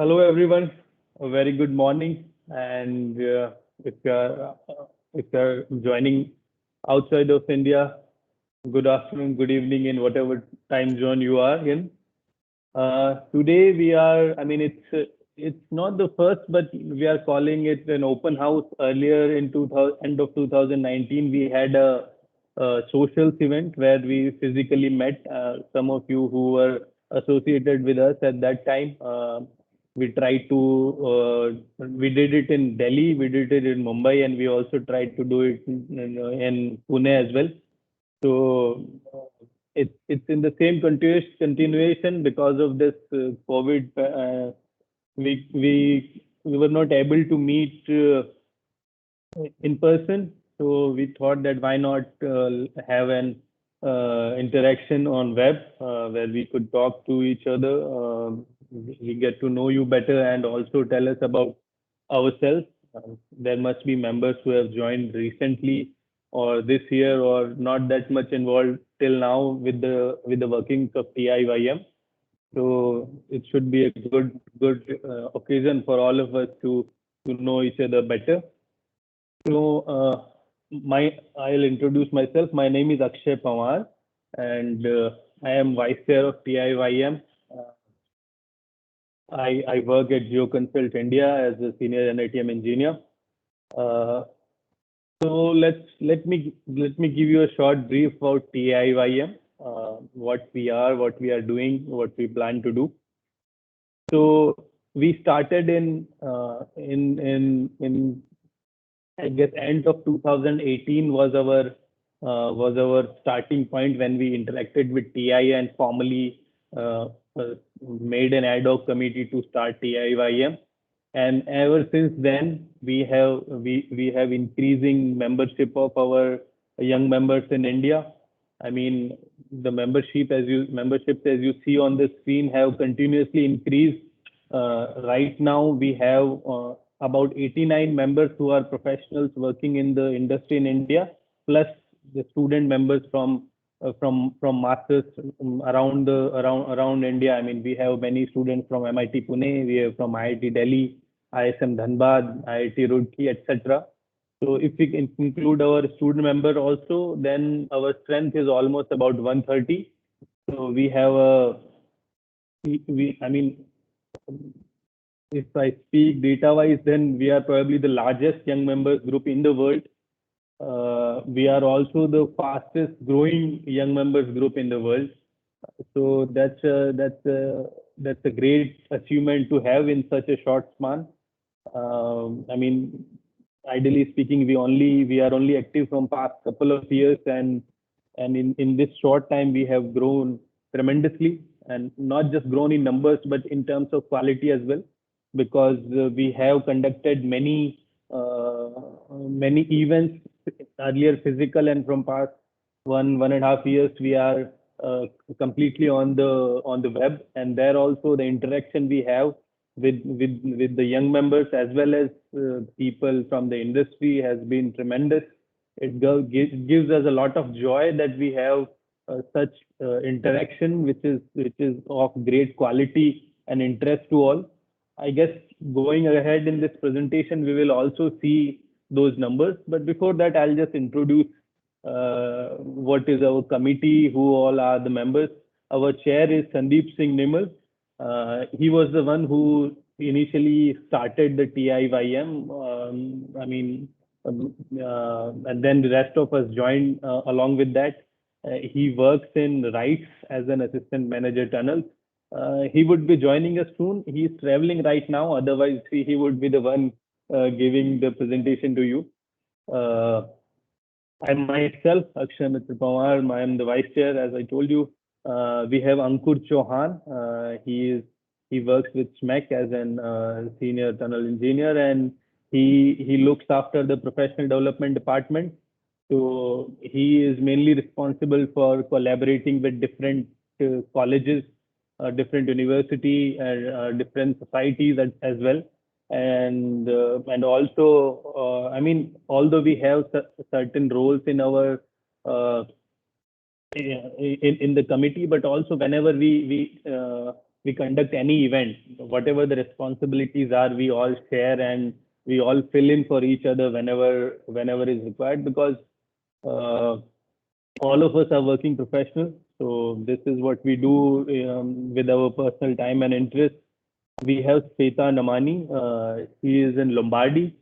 Hello, everyone. A very good morning. And if you're joining outside of India, good afternoon, good evening, in whatever time zone you are in. Today we are. I mean, it's not the first, but we are calling it an open house. Earlier in 2000, end of 2019, we had a socials event where we physically met. Some of you who were associated with us at that time. We tried to. We did it in Delhi. We did it in Mumbai, and we also tried to do it in Pune as well. So it's in the same continuation because of this COVID. We were not able to meet in person, so we thought that why not have an interaction on web where we could talk to each other. We get to know you better and also tell us about ourselves. There must be members who have joined recently or this year or not that much involved till now with the workings of TIYM. So it should be a good occasion for all of us to know each other better. So I'll introduce myself. My name is Akshay Pawar, and I am vice chair of TIYM. I work at GeoConsult India as a senior NITM engineer. Uh, so let me give you a short brief about TIYM, what we are, what we are doing, what we plan to do. So we started in I guess end of 2018 was our starting point when we interacted with TI and formally made an ad hoc committee to start TIYM. And ever since then, we have increasing membership of our young members in India. I mean, the memberships as you see on the screen have continuously increased. Right now, we have about 89 members who are professionals working in the industry in India, plus the student members from masters around India. I mean, we have many students from MIT Pune, we have from IIT Delhi, ISM Dhanbad, IIT Roorkee, etc. So if we can include our student member also, then our strength is almost about 130. So we have I mean, if I speak data-wise, then we are probably the largest young members group in the world. We are also the fastest growing young members group in the world. So that's a great achievement to have in such a short span. I mean, ideally speaking, we are only active from past couple of years, and in this short time we have grown tremendously, and not just grown in numbers but in terms of quality as well, because we have conducted many events earlier physical, and from past 1.5 years we are completely on the web, and there also the interaction we have with the young members as well as people from the industry has been tremendous. Gives us a lot of joy that we have such interaction, which is of great quality and interest to all. I guess going ahead in this presentation, we will also see those numbers. But before that, I'll just introduce what is our committee, who all are the members. Our chair is Sandeep Singh Nimal. He was the one who initially started the TIYM. I mean, and then the rest of us joined along with that. He works in RITES as an assistant manager tunnels. He would be joining us soon. He's traveling right now. Otherwise, he would be the one giving the presentation to you. Uh, I myself, Akshay Mitra Pawar, I am the vice chair, as I told you. We have Ankur Chauhan. He works with SMEC as an senior tunnel engineer, and he looks after the professional development department. So he is mainly responsible for collaborating with different colleges, different university, and different societies as well. And also, I mean, although we have certain roles in our uh, in the committee, but also whenever we we conduct any event, whatever the responsibilities are, we all share and we all fill in for each other whenever is required, because uh, all of us are working professionals. So this is what we do with our personal time and interest. We have Shweta Namani. She is in Lombardy.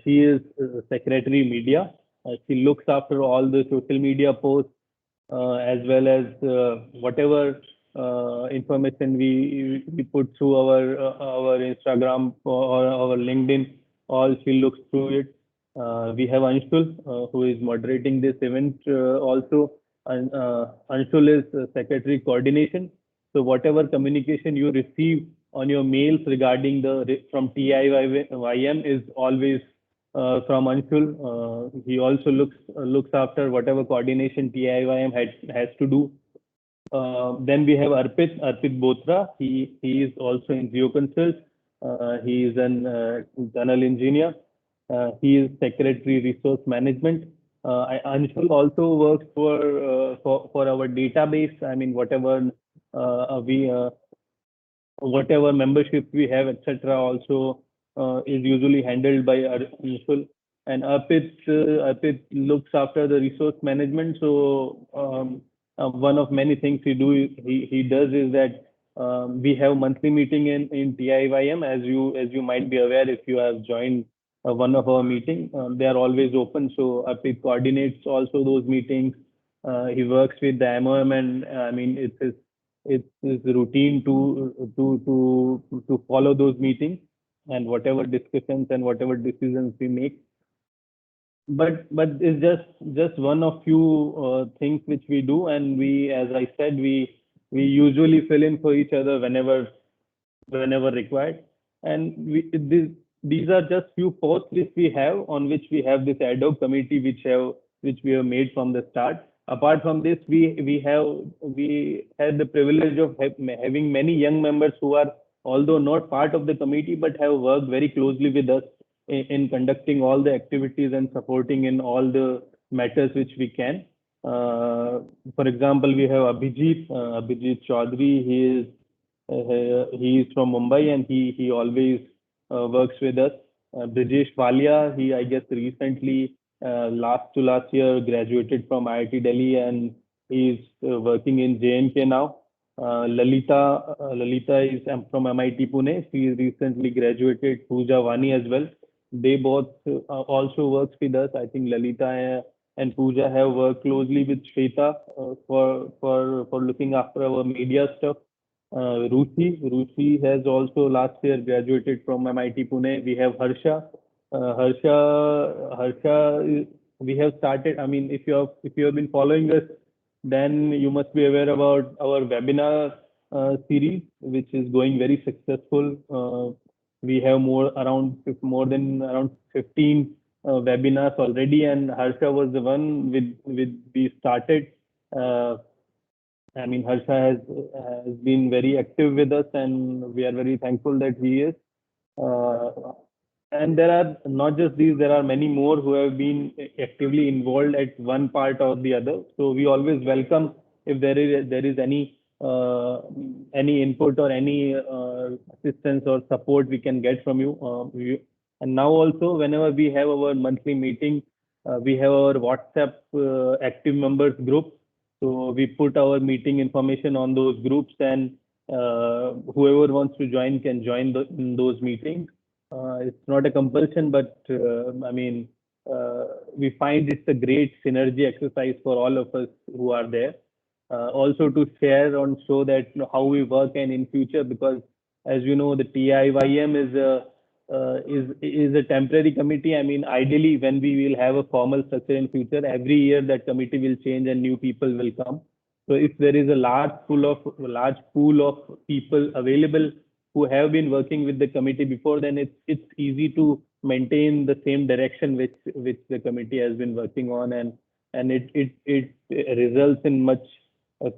She is secretary media. She looks after all the social media posts, as well as whatever information we put through our Instagram or our LinkedIn. All she looks through it. We have Anshul, who is moderating this event also. And Anshul is secretary coordination. So whatever communication you receive on your mails regarding from TIYM is always from Anshul. He also looks after whatever coordination TIYM has to do. Then we have Arpit Bothra. He is also in GeoConsult. He is an tunnel engineer. He is secretary resource management. Anshul also works for our database. I mean, we whatever membership we have, etc., also is usually handled by Anshul. And Arpit looks after the resource management. So one of many things he does is that we have monthly meeting in TIYM, as you might be aware if you have joined one of our meetings. They are always open. So Arpit coordinates also those meetings. He works with the MOM, and I mean it's routine to follow those meetings and whatever discussions and whatever decisions we make. But it's just one of few things which we do, and as I said, we usually fill in for each other whenever required. And these are just few posts which we have, on which we have this ad hoc committee which we have made from the start. Apart from this, we had the privilege of having many young members who are, although not part of the committee, but have worked very closely with us in conducting all the activities and supporting in all the matters which we can. For example, we have Abhijit Chaudhary. He is from Mumbai, and he always works with us. Brijesh Walia, he I guess recently last year graduated from IIT Delhi, and he's working in JNK now. Lalita is from MIT Pune. She recently graduated. Pooja Vani as well. They both also works with us. I think Lalita and Pooja have worked closely with Shweta for looking after our media stuff. Ruchi has also last year graduated from MIT Pune. We have Harsha. Harsha, we have started. I mean, if you have been following us, then you must be aware about our webinar series, which is going very successful. We have more than around 15 webinars already, and Harsha was the one with we started. I mean, Harsha has been very active with us, and we are very thankful that he is. Uh, and there are not just these, there are many more who have been actively involved at one part or the other. So we always welcome if there is any input or any assistance or support we can get from you. And now also, whenever we have our monthly meeting, we have our WhatsApp active members group. So we put our meeting information on those groups, and whoever wants to join can join in those meetings. It's not a compulsion, but I mean, we find it's a great synergy exercise for all of us who are there. Also to share and show that how we work and in future, because as you know, the TIYM is a temporary committee. I mean, ideally, when we will have a formal structure in future, every year that committee will change and new people will come. So if there is a large pool of people available who have been working with the committee before, then it's easy to maintain the same direction which the committee has been working on, and it results in much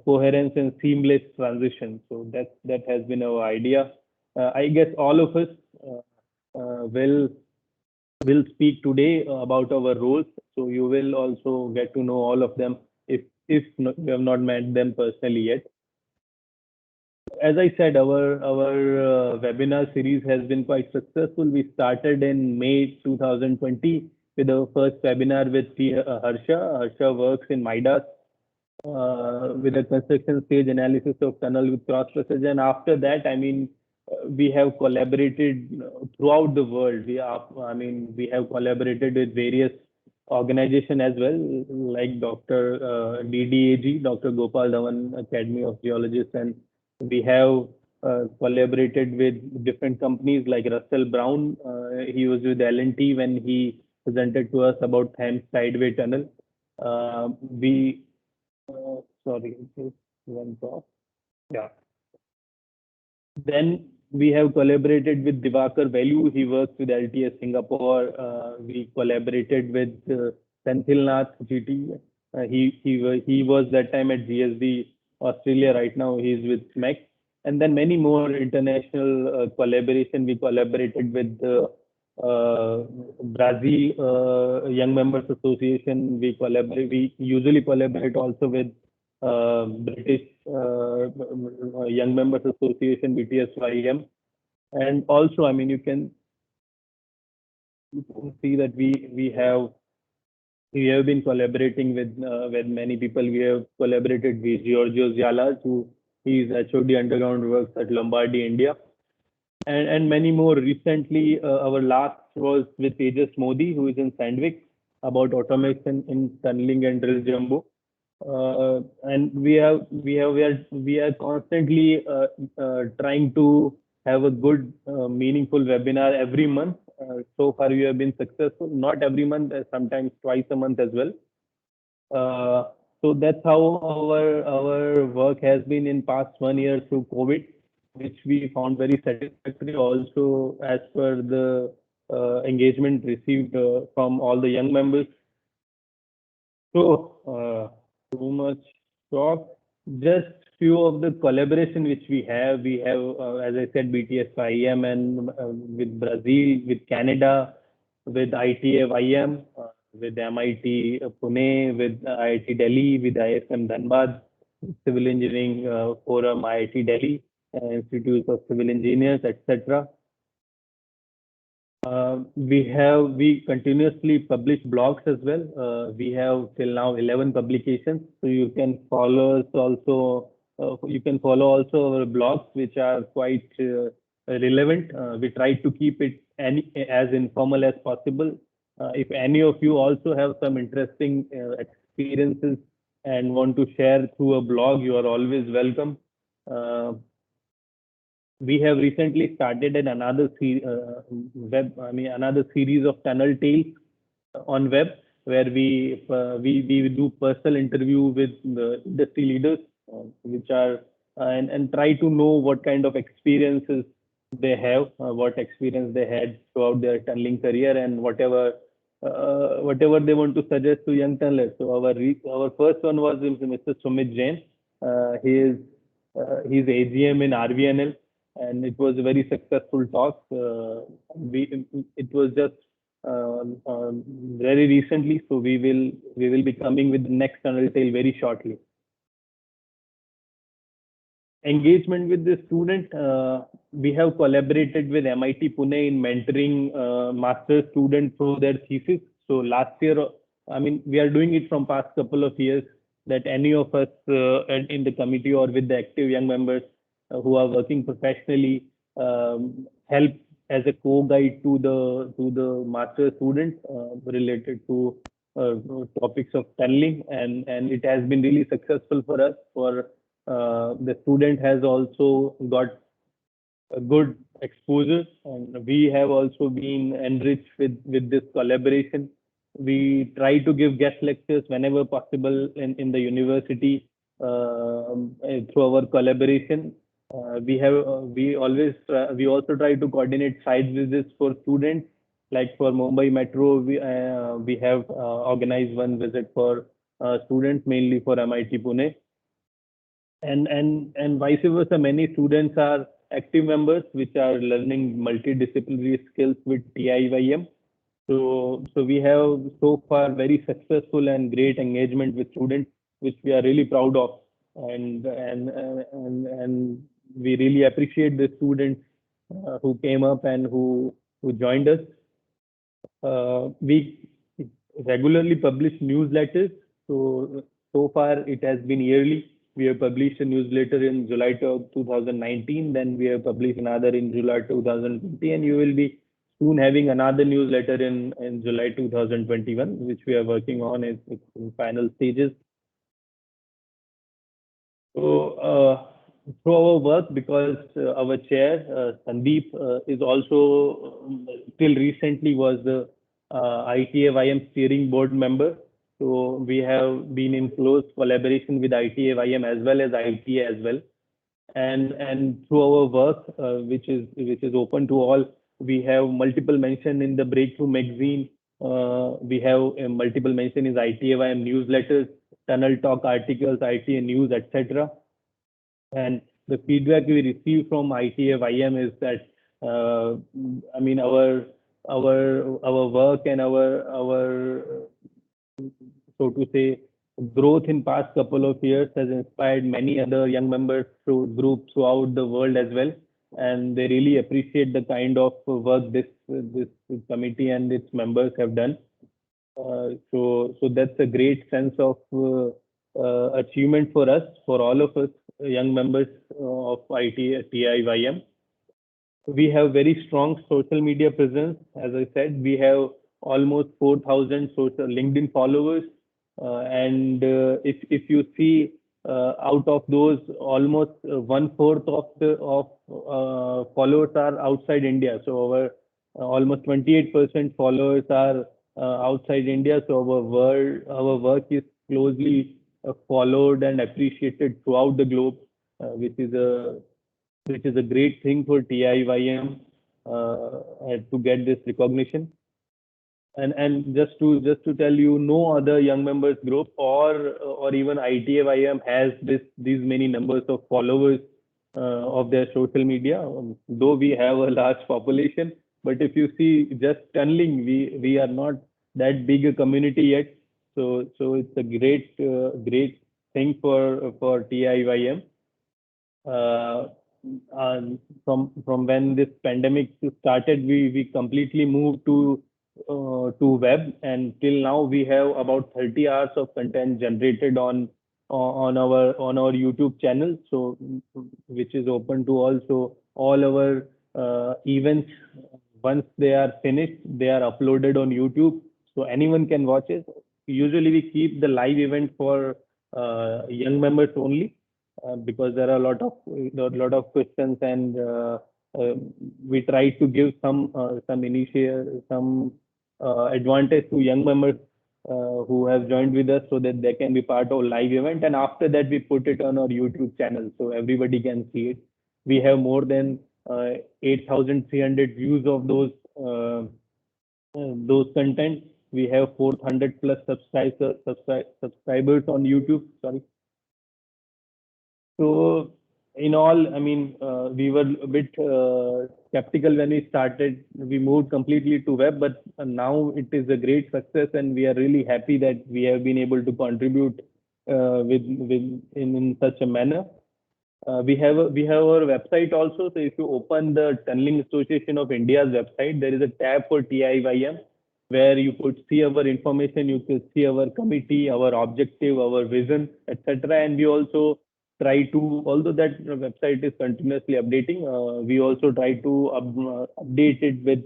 coherence and seamless transition. So that has been our idea. I guess all of us will speak today about our roles, so you will also get to know all of them if you have not met them personally yet. As I said, our webinar series has been quite successful. We started in May 2020 with our first webinar with Harsha. Harsha works in Midas with a construction stage analysis of tunnel with cross passage. And after that, I mean, we have collaborated throughout the world. I mean, we have collaborated with various organizations as well, like Dr. DDAG, Dr. Gopal Dhawan Academy of Geologists, and we have collaborated with different companies like Russell Brown. He was with L&T when he presented to us about Thames Tideway Tunnel. We sorry, just went off. Yeah. Then we have collaborated with Divakar Velu. He works with LTS Singapore. We collaborated with Senthil Nath GT. He was that time at GSD Australia. Right now he's with SMEC. And then many more international collaboration. We collaborated with Brazil Young Members Association. We usually collaborate also with British Young Members Association, BTSYM. And also, I mean, you can see that we have been collaborating with many people. We have collaborated with Giorgio Zialas, who is HOD Underground Works at Lombardy, India, and many more. Recently, our last was with Tejas Modi, who is in Sandvik, about automation in tunneling and drill jumbo. And we are constantly trying to have a good, meaningful webinar every month. So far, we have been successful. Not every month, sometimes twice a month as well. So that's how our work has been in past 1 year through COVID, which we found very satisfactory. Also, as per the engagement received from all the young members. So, too much talk. Just few of the collaboration which we have. We have, as I said, BTS IEM and with Brazil, with Canada, with ITF IM, with MIT Pune, with IIT Delhi, with ISM Dhanbad, Civil Engineering Forum, IIT Delhi, Institute of Civil Engineers, etc. We continuously publish blogs as well. We have till now 11 publications, so you can follow us also. You can follow also our blogs, which are quite relevant. We try to keep it as informal as possible. If any of you also have some interesting experiences and want to share through a blog, you are always welcome. We have recently started another another series of tunnel tales on web, where we do personal interview with the industry leaders, which are and try to know what kind of experiences they have, what experience they had throughout their tunneling career, and whatever they want to suggest to young tunnelers. So our first one was Mr. Sumit Jain. He's AGM in RVNL, and it was a very successful talk. It was just very recently, so we will be coming with the next tunnel tale very shortly. Engagement with the student, we have collaborated with MIT Pune in mentoring master students through their thesis. So last year, I mean, we are doing it from past couple of years, that any of us in the committee or with the active young members who are working professionally help as a co-guide to the master student related to topics of tunneling, and it has been really successful for us. For the student has also got a good exposure, and we have also been enriched with this collaboration. We try to give guest lectures whenever possible in the university through our collaboration. We also try to coordinate site visits for students. Like for Mumbai Metro, we have organized one visit for students, mainly for MIT Pune, and vice versa. Many students are active members, which are learning multidisciplinary skills with TIYM. So we have so far very successful and great engagement with students, which we are really proud of. And we really appreciate the students who came up and who joined us. We regularly publish newsletters. So far it has been yearly. We have published a newsletter in July 2019. Then we have published another in July 2020, and you will be soon having another newsletter in July 2021, which we are working on. It's in final stages. So, through our work, because our chair, Sandeep, is also till recently was the ITAYM steering board member. So we have been in close collaboration with ITAYM as well as ITA as well. And through our work, which is open to all, we have multiple mention in the Breakthrough magazine. We have a multiple mention in ITAYM newsletters, Tunnel Talk articles, ITA news, etc. And the feedback we receive from ITAYM is that I mean our work and our so to say growth in past couple of years has inspired many other young members through groups throughout the world as well, and they really appreciate the kind of work this committee and its members have done. So that's a great sense of achievement for us, for all of us, young members of ITAYM. We have very strong social media presence. As I said, we have almost 4,000 social LinkedIn followers, and if you see out of those, almost one fourth of the of followers are outside India. So our almost 28% followers are outside India. So our work is closely followed and appreciated throughout the globe, which is a great thing for TIYM to get this recognition. And just to tell you, no other young members group or even ITAYM has these many numbers of followers of their social media. Though we have a large population, but if you see just tunneling, we are not that big a community yet. So it's a great thing for TIYM. Uh, from when this pandemic started, we completely moved to web, and till now we have about 30 hours of content generated on our YouTube channel. So which is open to all. So all our events, once they are finished, they are uploaded on YouTube, so anyone can watch it. Usually we keep the live event for young members only, because there are a lot of questions, and we try to give some advantage to young members who have joined with us, so that they can be part of live event, and after that we put it on our YouTube channel so everybody can see it. We have more than 8,300 views of those content. We have 400 plus subscribers on YouTube. Sorry. So in all, I mean, we were a bit skeptical when we started. We moved completely to web, but now it is a great success, and we are really happy that we have been able to contribute in such a manner. We have our website also. So if you open the Tunneling Association of India's website, there is a tab for TIYM where you could see our information, you could see our committee, our objective, our vision, etc. And we also try to, although that website is continuously updating, we also try to update it with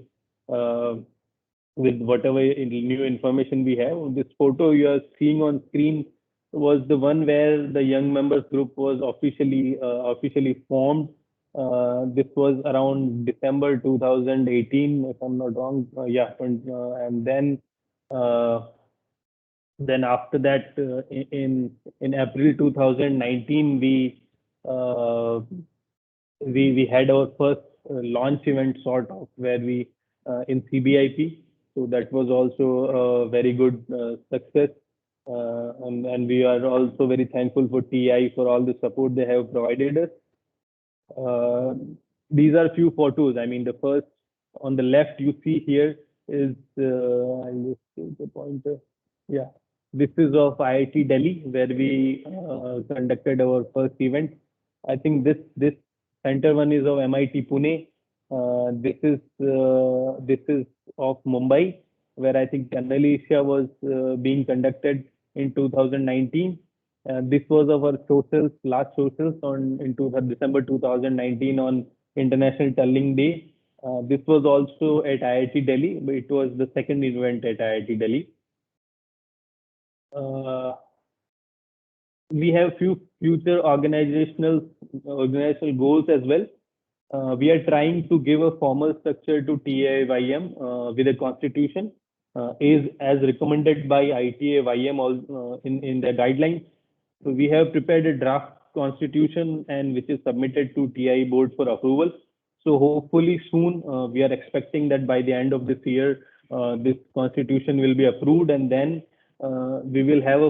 whatever new information we have. This photo you are seeing on screen was the one where the young members group was officially formed. This was around December 2018, if I'm not wrong. Yeah, and then after that, in April 2019, we had our first launch event sort of, where we in CBIP. So that was also a very good success, and we are also very thankful for TI for all the support they have provided us. Uh, these are few photos. I mean, the first on the left you see here is I'll just take the pointer. Yeah, this is of IIT Delhi, where we conducted our first event. I think this center one is of MIT Pune. This is of Mumbai, where I think Chennai Asia was being conducted in 2019. This was our socials, last socials on into December 2019 on International Tunneling Day. This was also at IIT Delhi, but it was the second event at IIT Delhi. Uh, we have few future organizational goals as well. We are trying to give a formal structure to TIYM with a constitution, is as recommended by ITAYM in their guidelines. So we have prepared a draft constitution and which is submitted to TI board for approval. So hopefully soon we are expecting that by the end of this year, this constitution will be approved, and then we will have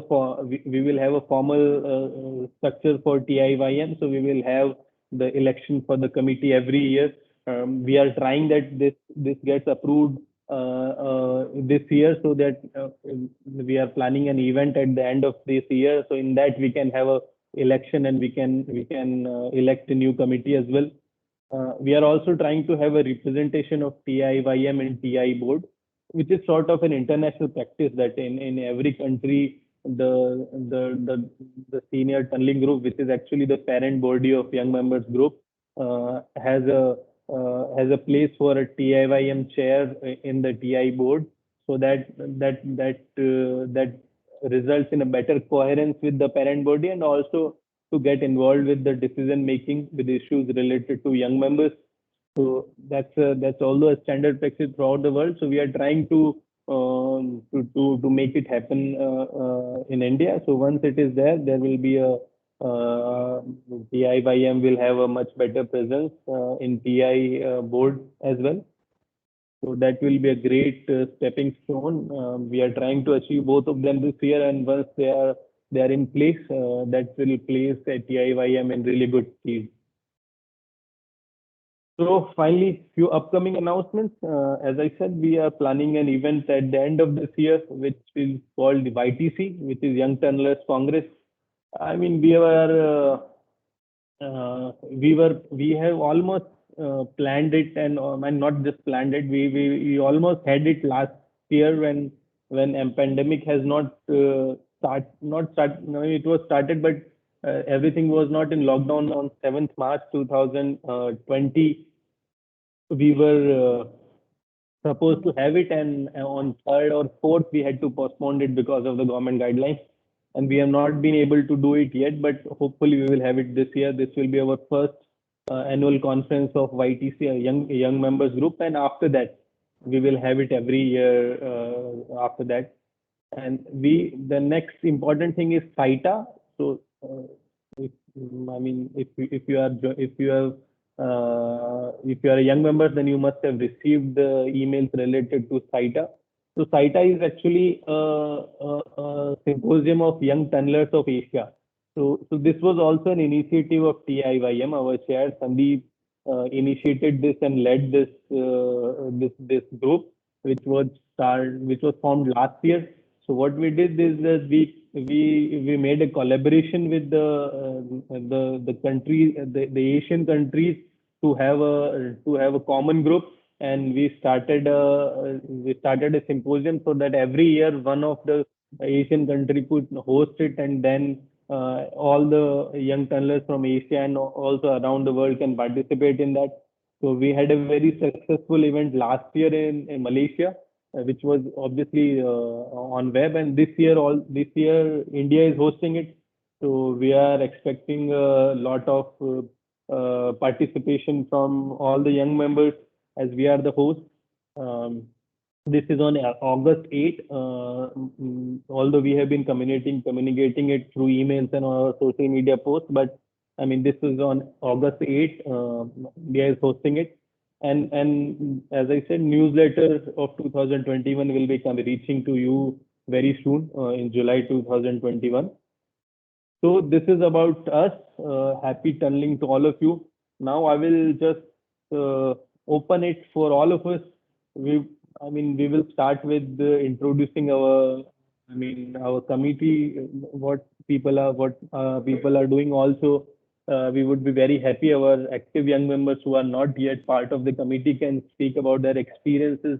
we will have a formal structure for TIYM. So we will have the election for the committee every year. We are trying that this gets approved this year, so that we are planning an event at the end of this year. So in that we can have a election and we can elect a new committee as well. We are also trying to have a representation of TIYM and TI board, which is sort of an international practice that in every country the senior tunneling group, which is actually the parent body of young members group, has a place for a TIYM chair in the TI board, so that results in a better coherence with the parent body, and also to get involved with the decision making with issues related to young members. So that's also a standard practice throughout the world. So we are trying to make it happen in India. So once it is there, there will be a TIYM will have a much better presence in TI board as well. So that will be a great stepping stone. We are trying to achieve both of them this year, and once they are in place, that will place TIYM in really good stead. So finally, few upcoming announcements. As I said, we are planning an event at the end of this year, which is called the YTC, which is Young Tunnelers Congress. I mean, we have almost planned it, and not just planned it. We almost had it last year when pandemic has not start. No, it was started, but everything was not in lockdown on 7th March 2020. We were supposed to have it, and on 3rd or 4th we had to postpone it because of the government guidelines, and we have not been able to do it yet, but hopefully we will have it this year. This will be our first annual conference of YTC, a young members group, and after that we will have it every year after that. And the next important thing is CITA. So if, I mean, if you are a young member, then you must have received the emails related to CITA. So CITA is actually a symposium of young tunnelers of Asia. So this was also an initiative of TIYM. Our chair Sandeep initiated this and led this group, which was formed last year. So what we did is that we made a collaboration with the country, the Asian countries, to have a common group, and we started a symposium, so that every year one of the Asian country could host it, and then all the young tunnelers from Asia and also around the world can participate in that. So we had a very successful event last year in Malaysia, which was obviously on web, and this year India is hosting it. So we are expecting a lot of participation from all the young members, as we are the host. Um, this is on August 8. Although we have been communicating it through emails and our social media posts, but I mean, this is on August 8. India is hosting it, and as I said, newsletter of 2021 will be reaching to you very soon in July 2021. So this is about us. Happy tunneling to all of you. Now I will just open it for all of us. We will start with introducing our committee, what people are doing also. we would be very happy our active young members who are not yet part of the committee can speak about their experiences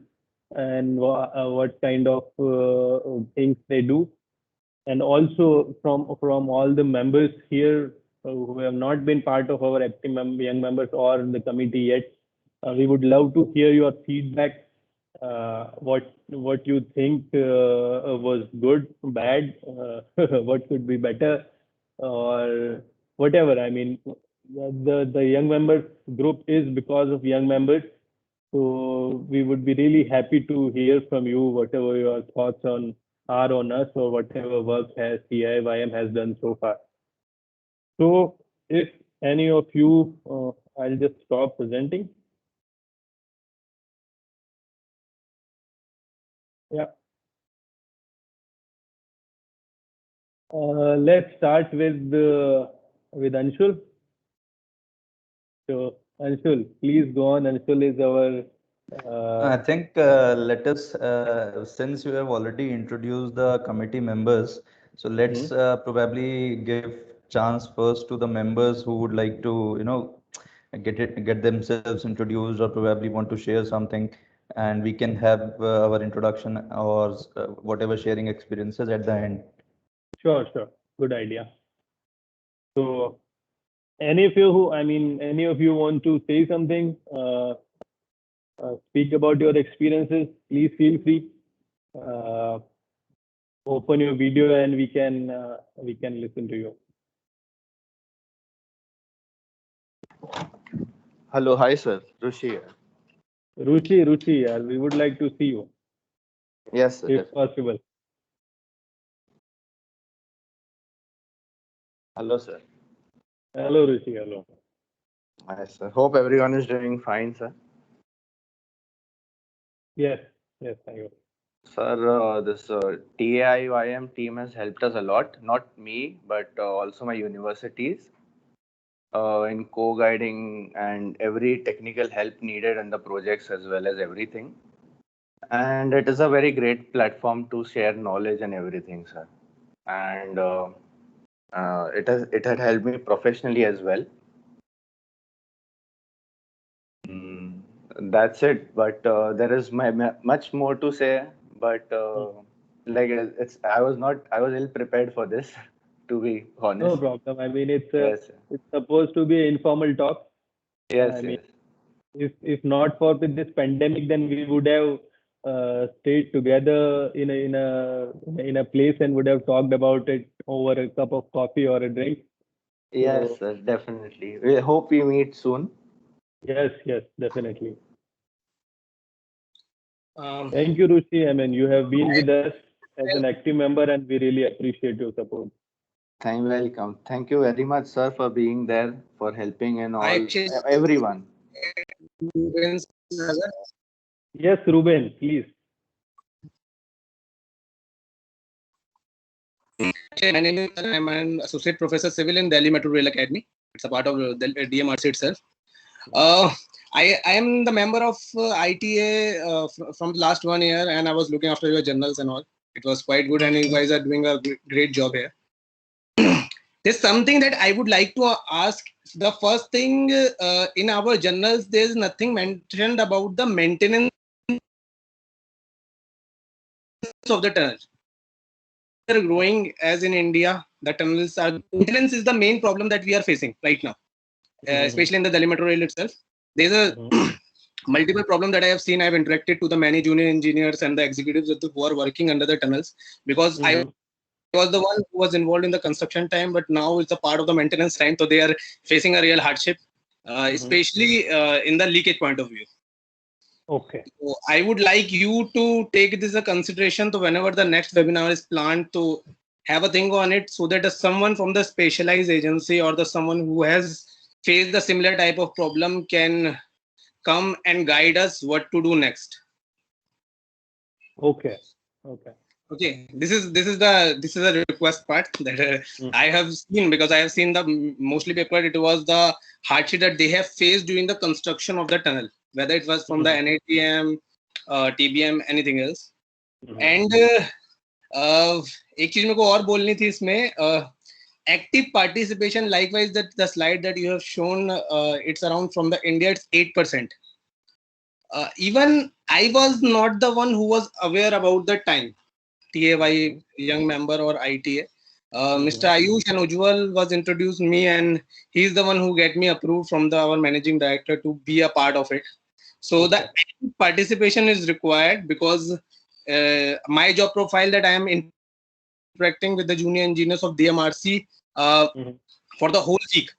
and what kind of things they do. And also from all the members here who have not been part of our active young members or the committee yet, we would love to hear your feedback. What you think was good, bad, what could be better, or whatever. I mean, the young members group is because of young members. So we would be really happy to hear from you whatever your thoughts are on us or whatever work has CIYM has done so far. So if any of you, I'll just stop presenting. Yeah. Let's start with Anshul. So Anshul, please go on. Anshul is our. I think let us, since you have already introduced the committee members, so let's probably give chance first to the members who would like to, get themselves introduced or probably want to share something, and we can have our introduction or whatever sharing experiences at the end. Sure, sure. Good idea. So any of you any of you want to say something, speak about your experiences, please feel free. Open your video and we can listen to you. Hello, hi sir, Rushi here. Ruchi, we would like to see you. Yes, sir, if definitely. possible. Hello, sir. Hello, Ruchi. Hello. Hi, sir. Hope everyone is doing fine, sir. Yes, I hope. Sir, this TAIYM team has helped us a lot. Not me, but also my universities in co-guiding and every technical help needed in the projects as well as everything. And it is a very great platform to share knowledge and everything, sir. And it had helped me professionally as well. That's it. But there is much more to say. But like I was ill prepared for this, to be No honest. problem. I mean, Yes, sir. it's supposed to be an informal talk. I Yes, mean, yes. if not for this pandemic, then we would have stayed together in a place and would have talked about it over a cup of coffee or a drink. Yes, So sir, definitely. We hope we meet soon. yes, definitely. Um, Thank you, Ruchi. I mean, you have been I, with us as an active member, and we really appreciate your support. Welcome. Thank you very much, sir, for being there, for helping and I all actually everyone. Yes, Ruben, please. my name is I'm an associate professor civil in Delhi Metro Rail Academy. It's a part of the DMRC itself. I am the member of ITA from the last 1 year, and I was looking after your journals and all. It was quite good, and you guys are doing a great job here. There's something that I would like to ask. The first thing in our journals, there's nothing mentioned about the maintenance of the tunnel. Are growing as in India, the tunnels are maintenance is the main problem that we are facing right now, especially in the Delhi Metro Rail itself. There's a multiple problem that I have seen. I've interacted to the many junior engineers and the executives who are working under the tunnels, because I was the one who was involved in the construction time, but now it's a part of the maintenance time, so they are facing a real hardship, especially in the leakage point of view. Okay. So I would like you to take this a consideration to whenever the next webinar is planned, to have a thing on it, so that someone from the specialized agency or the someone who has faced the similar type of problem can come and guide us what to do next. Okay. Okay, this is a request part that I have seen, because I have seen the mostly paper. It was the hardship that they have faced during the construction of the tunnel, whether it was from the NATM, TBM, anything else. And एक चीज मेरे को और बोलनी थी इसमें, active participation, likewise, that the slide that you have shown, it's around from the India, it's 8%. Even I was not the one who was aware about the time, TAY young member or ITA. Mr. Ayush and Ujwal was introduced me, and he's the one who get me approved from our managing director to be a part of it. So the active participation is required because my job profile that I am interacting with the junior engineers of DMRC for the whole week.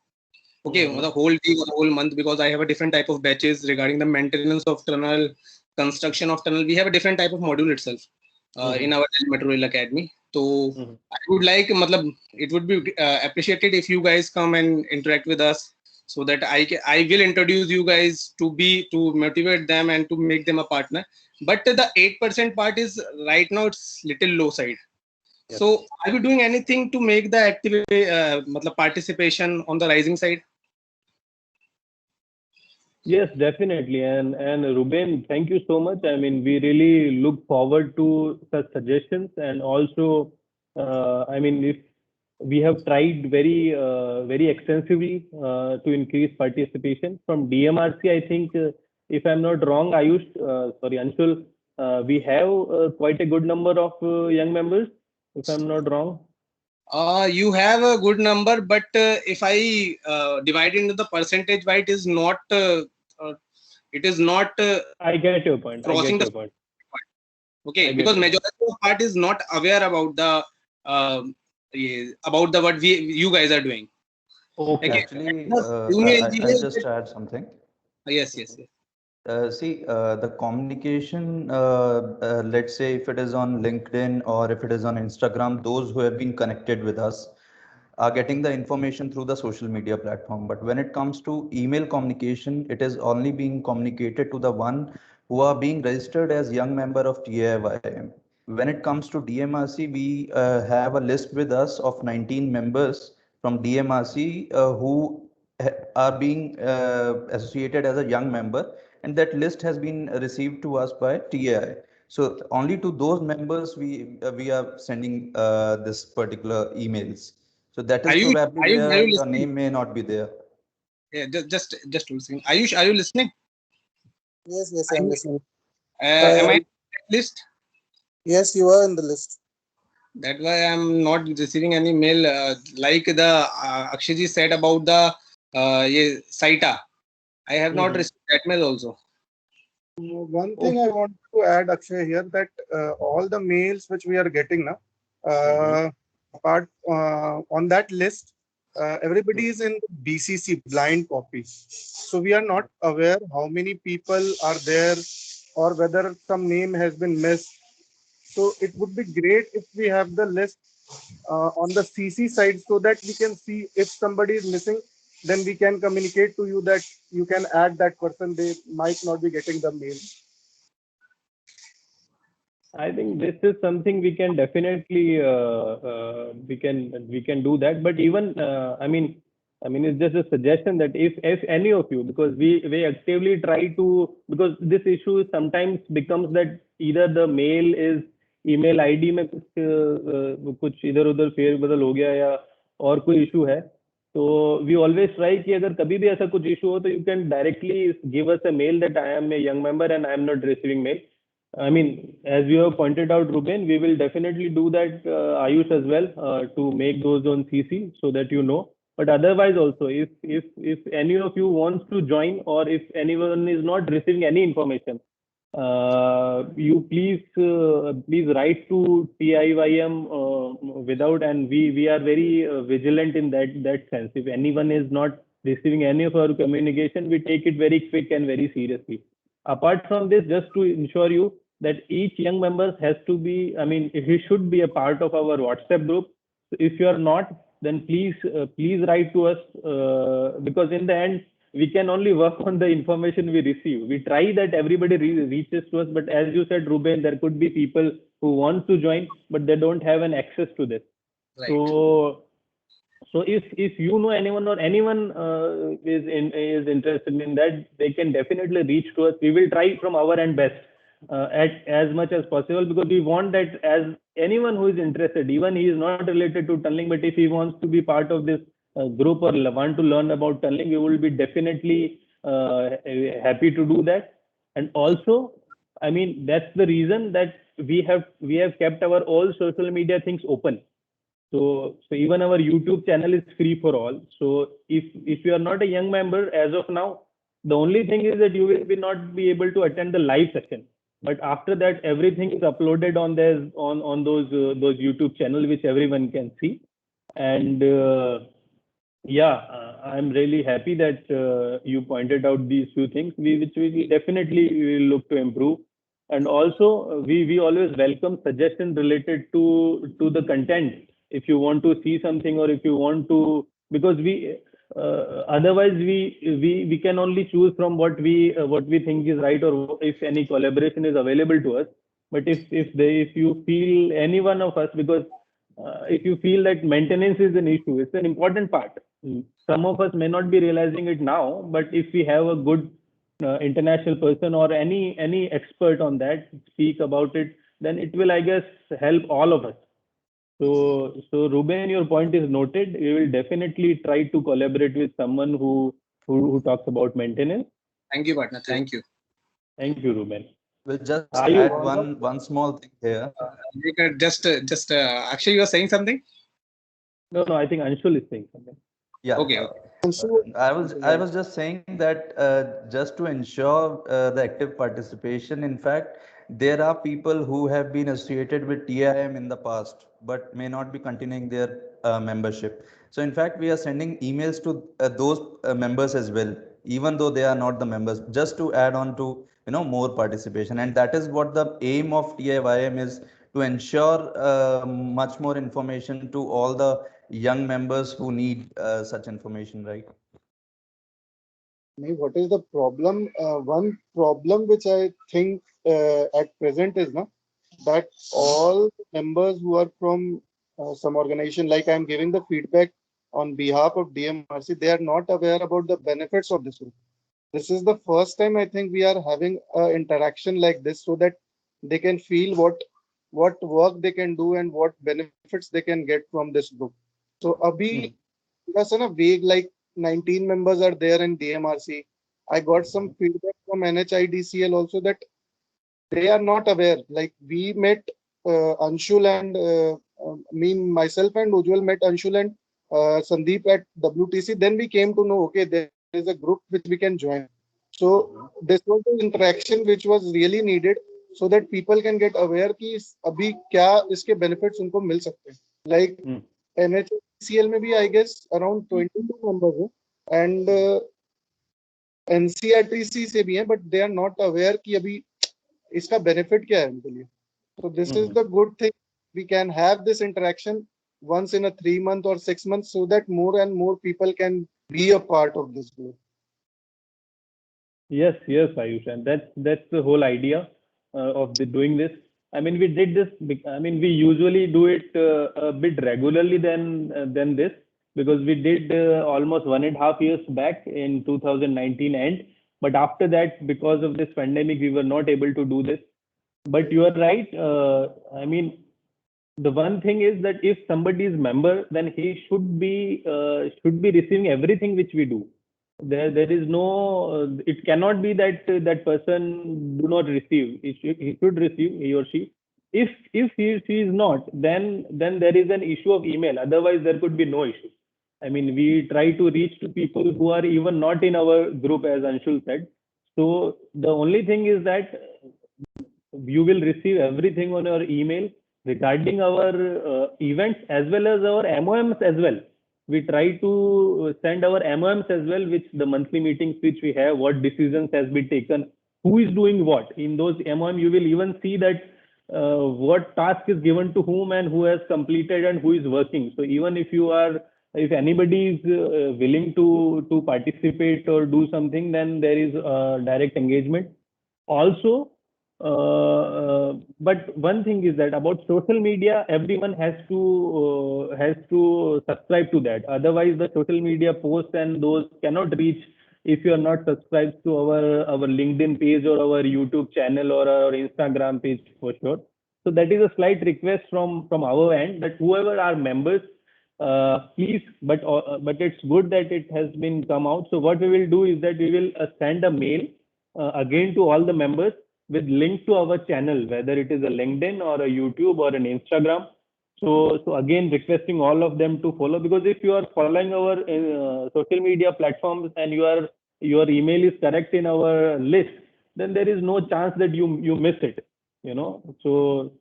Okay, the whole week or the whole month, because I have a different type of batches regarding the maintenance of tunnel, construction of tunnel. We have a different type of module itself in our Metro Rail Academy. So I would like, it would be appreciated if you guys come and interact with us, so that I will introduce you guys to motivate them and to make them a partner. But the 8% part is right now it's little low side. Yes. So are you doing anything to make the activity, participation on the rising side? Yes, definitely. And Ruben, thank you so much. I mean, we really look forward to such suggestions. And also, I mean, if we have tried very extensively to increase participation from DMRC, I think, if I'm not wrong, Ayush, sorry, Anshul, we have quite a good number of young members, if I'm not wrong. You have a good number, but if I divide into the percentage, why it is not. I get your point. Crossing the point. Okay, because majority of part is not aware about what you guys are doing. Okay. Actually, I just add something. Yes. See, the communication, let's say if it is on LinkedIn or if it is on Instagram, those who have been connected with us are getting the information through the social media platform. But when it comes to email communication, it is only being communicated to the one who are being registered as young member of TAYM. When it comes to DMRC, we have a list with us of 19 members from DMRC who are being associated as a young member, and that list has been received to us by TAI. So only to those members we are sending this particular emails. So that is probably where your name may not be there. Yeah, just listening. Ayush, are you listening? Yes, I'm listening. Am I in the list? Yes, you are in the list. That's why I'm not receiving any mail. Like the Akshayji said about the Saita. I have not received that mail also. One thing I want to add, Akshay, here, that all the mails which we are getting now, apart on that list, everybody is in BCC, blind copy. So we are not aware how many people are there or whether some name has been missed. So it would be great if we have the list on the CC side, so that we can see if somebody is missing, then we can communicate to you that you can add that person. They might not be getting the mail. I think this is something we can definitely we can do that. But even I mean it's just a suggestion that if any of you, because we actively try to, because this issue sometimes becomes that either the mail is email ID में कुछ इधर उधर फेर बदल हो गया या और कोई issue है, तो we always try कि अगर कभी भी ऐसा कुछ issue हो तो you can directly give us a mail that I am a young member and I am not receiving mail. I mean, as you have pointed out, Ruben, we will definitely do that, Ayush, as well, to make those on CC so that you know. But otherwise also, if any of you wants to join, or if anyone is not receiving any information, you please write to TIYM without, and we are very vigilant in that sense. If anyone is not receiving any of our communication, we take it very quick and very seriously. Apart from this, just to ensure you that each young member has to be, I mean, he should be a part of our WhatsApp group. So if you are not, then please write to us, because in the end, we can only work on the information we receive. We try that everybody reaches to us, but as you said, Ruben, there could be people who want to join, but they don't have an access to this. Right. So if you know anyone or anyone is interested in that, they can definitely reach to us. We will try from our end best at as much as possible, because we want that as anyone who is interested, even he is not related to tunneling, but if he wants to be part of this group or want to learn about tunneling, we will be definitely happy to do that. And also, I mean, that's the reason that we have kept our all social media things open. So even our YouTube channel is free for all. So if you are not a young member as of now, the only thing is that you will not be able to attend the live session. But after that, everything is uploaded on those YouTube channel which everyone can see. And I'm really happy that you pointed out these few things, which we definitely will look to improve. And also, we always welcome suggestions related to the content. If you want to see something, or if you want to, because we otherwise we can only choose from what we think is right, or if any collaboration is available to us. But if you feel any one of us, because if you feel that maintenance is an issue, it's an important part. Some of us may not be realizing it now, but if we have a good international person or any expert on that speak about it, then it will, I guess, help all of us. So Ruben, your point is noted. We will definitely try to collaborate with someone who talks about maintenance. Thank you, partner. Thank you. Thank you, Ruben. We'll just Are you- add one small thing here. Just Akshay, you are saying something? No, I think Anshul is saying something. Yeah. Okay. I was just saying that just to ensure the active participation, in fact, there are people who have been associated with TIM in the past, but may not be continuing their membership. So in fact, we are sending emails to those members as well, even though they are not the members, just to add on to more participation. And that is what the aim of TIYM is, to ensure much more information to all the young members who need such information, right? What is the problem? One problem which I think at present is that all members who are from some organization, like I'm giving the feedback on behalf of DMRC, they are not aware about the benefits of this group. This is the first time I think we are having an interaction like this, so that they can feel what work they can do and what benefits they can get from this group. So abhi was a vague, like 19 members are there in DMRC. I got some feedback from NHIDCL also that they are not aware. Like we met Anshul and myself and Ujjwal met Anshul and Sandeep at WTC. Then we came to know, okay, there is a group which we can join. So this was the interaction which was really needed, so that people can get aware कि अभी क्या इसके benefits उनको मिल सकते हैं. Like NHCL में भी I guess around 22 members हैं, and NCRTC से भी हैं, but they are not aware कि अभी इसका benefit क्या है उनके लिए. So this is the good thing. We can have this interaction once in a 3 month or 6 months, so that more and more people can be a part of this group. Yes, Ayush, and that's the whole idea of doing this. I mean, we did this. I mean, we usually do it a bit regularly than this, because we did almost 1.5 years back in 2019 end. But after that, because of this pandemic, we were not able to do this. But you are right. I mean, the one thing is that if somebody is member, then he should be receiving everything which we do. There is no, it cannot be that that person do not receive. He should receive, he or she. If she is not, then there is an issue of email. Otherwise, there could be no issue. I mean, we try to reach to people who are even not in our group, as Anshul said. So the only thing is that you will receive everything on your email regarding our events as well as our MOMs as well. We try to send our MOMs as well, which the monthly meetings which we have, what decisions has been taken, who is doing what. In those MOM, you will even see that what task is given to whom and who has completed and who is working. So even if anybody is willing to participate or do something, then there is direct engagement. Also, but one thing is that about social media, everyone has to subscribe to that. Otherwise, the social media posts and those cannot reach if you are not subscribed to our LinkedIn page or our YouTube channel or our Instagram page for sure. So that is a slight request from our end that whoever are members, please, but it's good that it has been come out. So what we will do is that we will send a mail again to all the members with link to our channel, whether it is a LinkedIn or a YouTube or an Instagram. So again, requesting all of them to follow, because if you are following our social media platforms and your email is correct in our list, then there is no chance that you miss it. So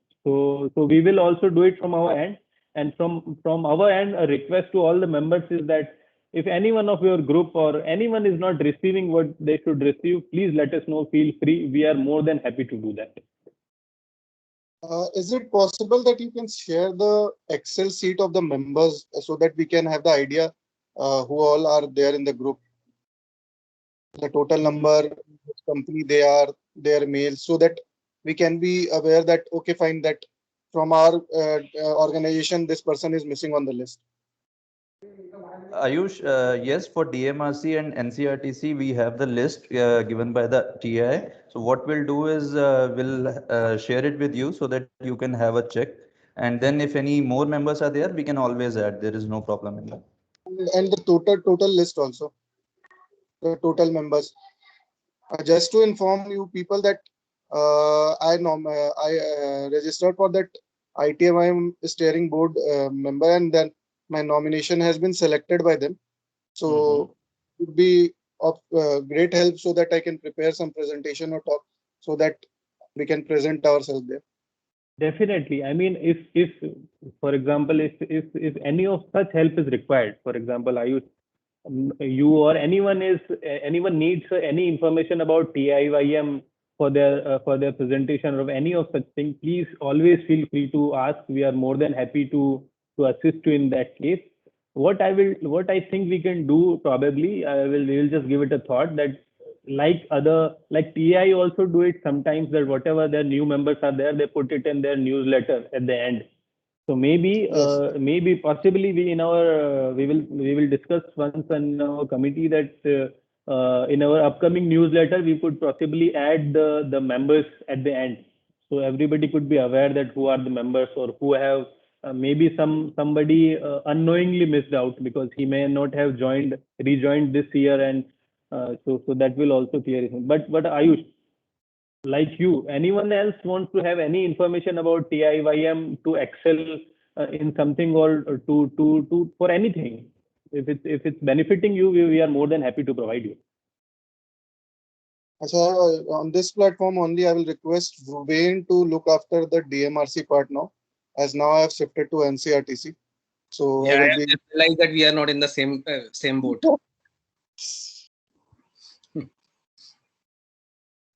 we will also do it from our end. And from our end, a request to all the members is that if any one of your group or anyone is not receiving what they should receive, please let us know. Feel free. We are more than happy to do that. Is it possible that you can share the Excel sheet of the members so that we can have the idea who all are there in the group? The total number, which company they are, their mails, so that we can be aware that, okay, fine, that from our organization, this person is missing on the list. Ayush, yes, for DMRC and NCRTC, we have the list given by the TI. So what we'll do is we'll share it with you so that you can have a check. And then if any more members are there, we can always add. There is no problem in that. And the total list also, the total members. Just to inform you people that I registered for that ITMIM steering board member, and then my nomination has been selected by them. So it would be of great help so that I can prepare some presentation or talk so that we can present ourselves there. Definitely. I mean, if for example, if any of such help is required, for example, you or anyone needs any information about TIYM for their presentation or any of such thing, please always feel free to ask. We are more than happy to assist you in that case. What I think we can do, probably we will just give it a thought that like TI also do it sometimes, that whatever their new members are there, they put it in their newsletter at the end. So maybe possibly we will discuss once in our committee that in our upcoming newsletter we could possibly add the members at the end, so everybody could be aware that who are the members or who have maybe somebody unknowingly missed out because he may not have rejoined this year, and so that will also clear it. But Ayush, like you, anyone else wants to have any information about TIYM to excel in something or to for anything, if it's benefiting you, we are more than happy to provide you. So on this platform only, I will request Ruben to look after the DMRC part now, as now I have shifted to NCRTC. So yeah, I realize that we are not in the same boat.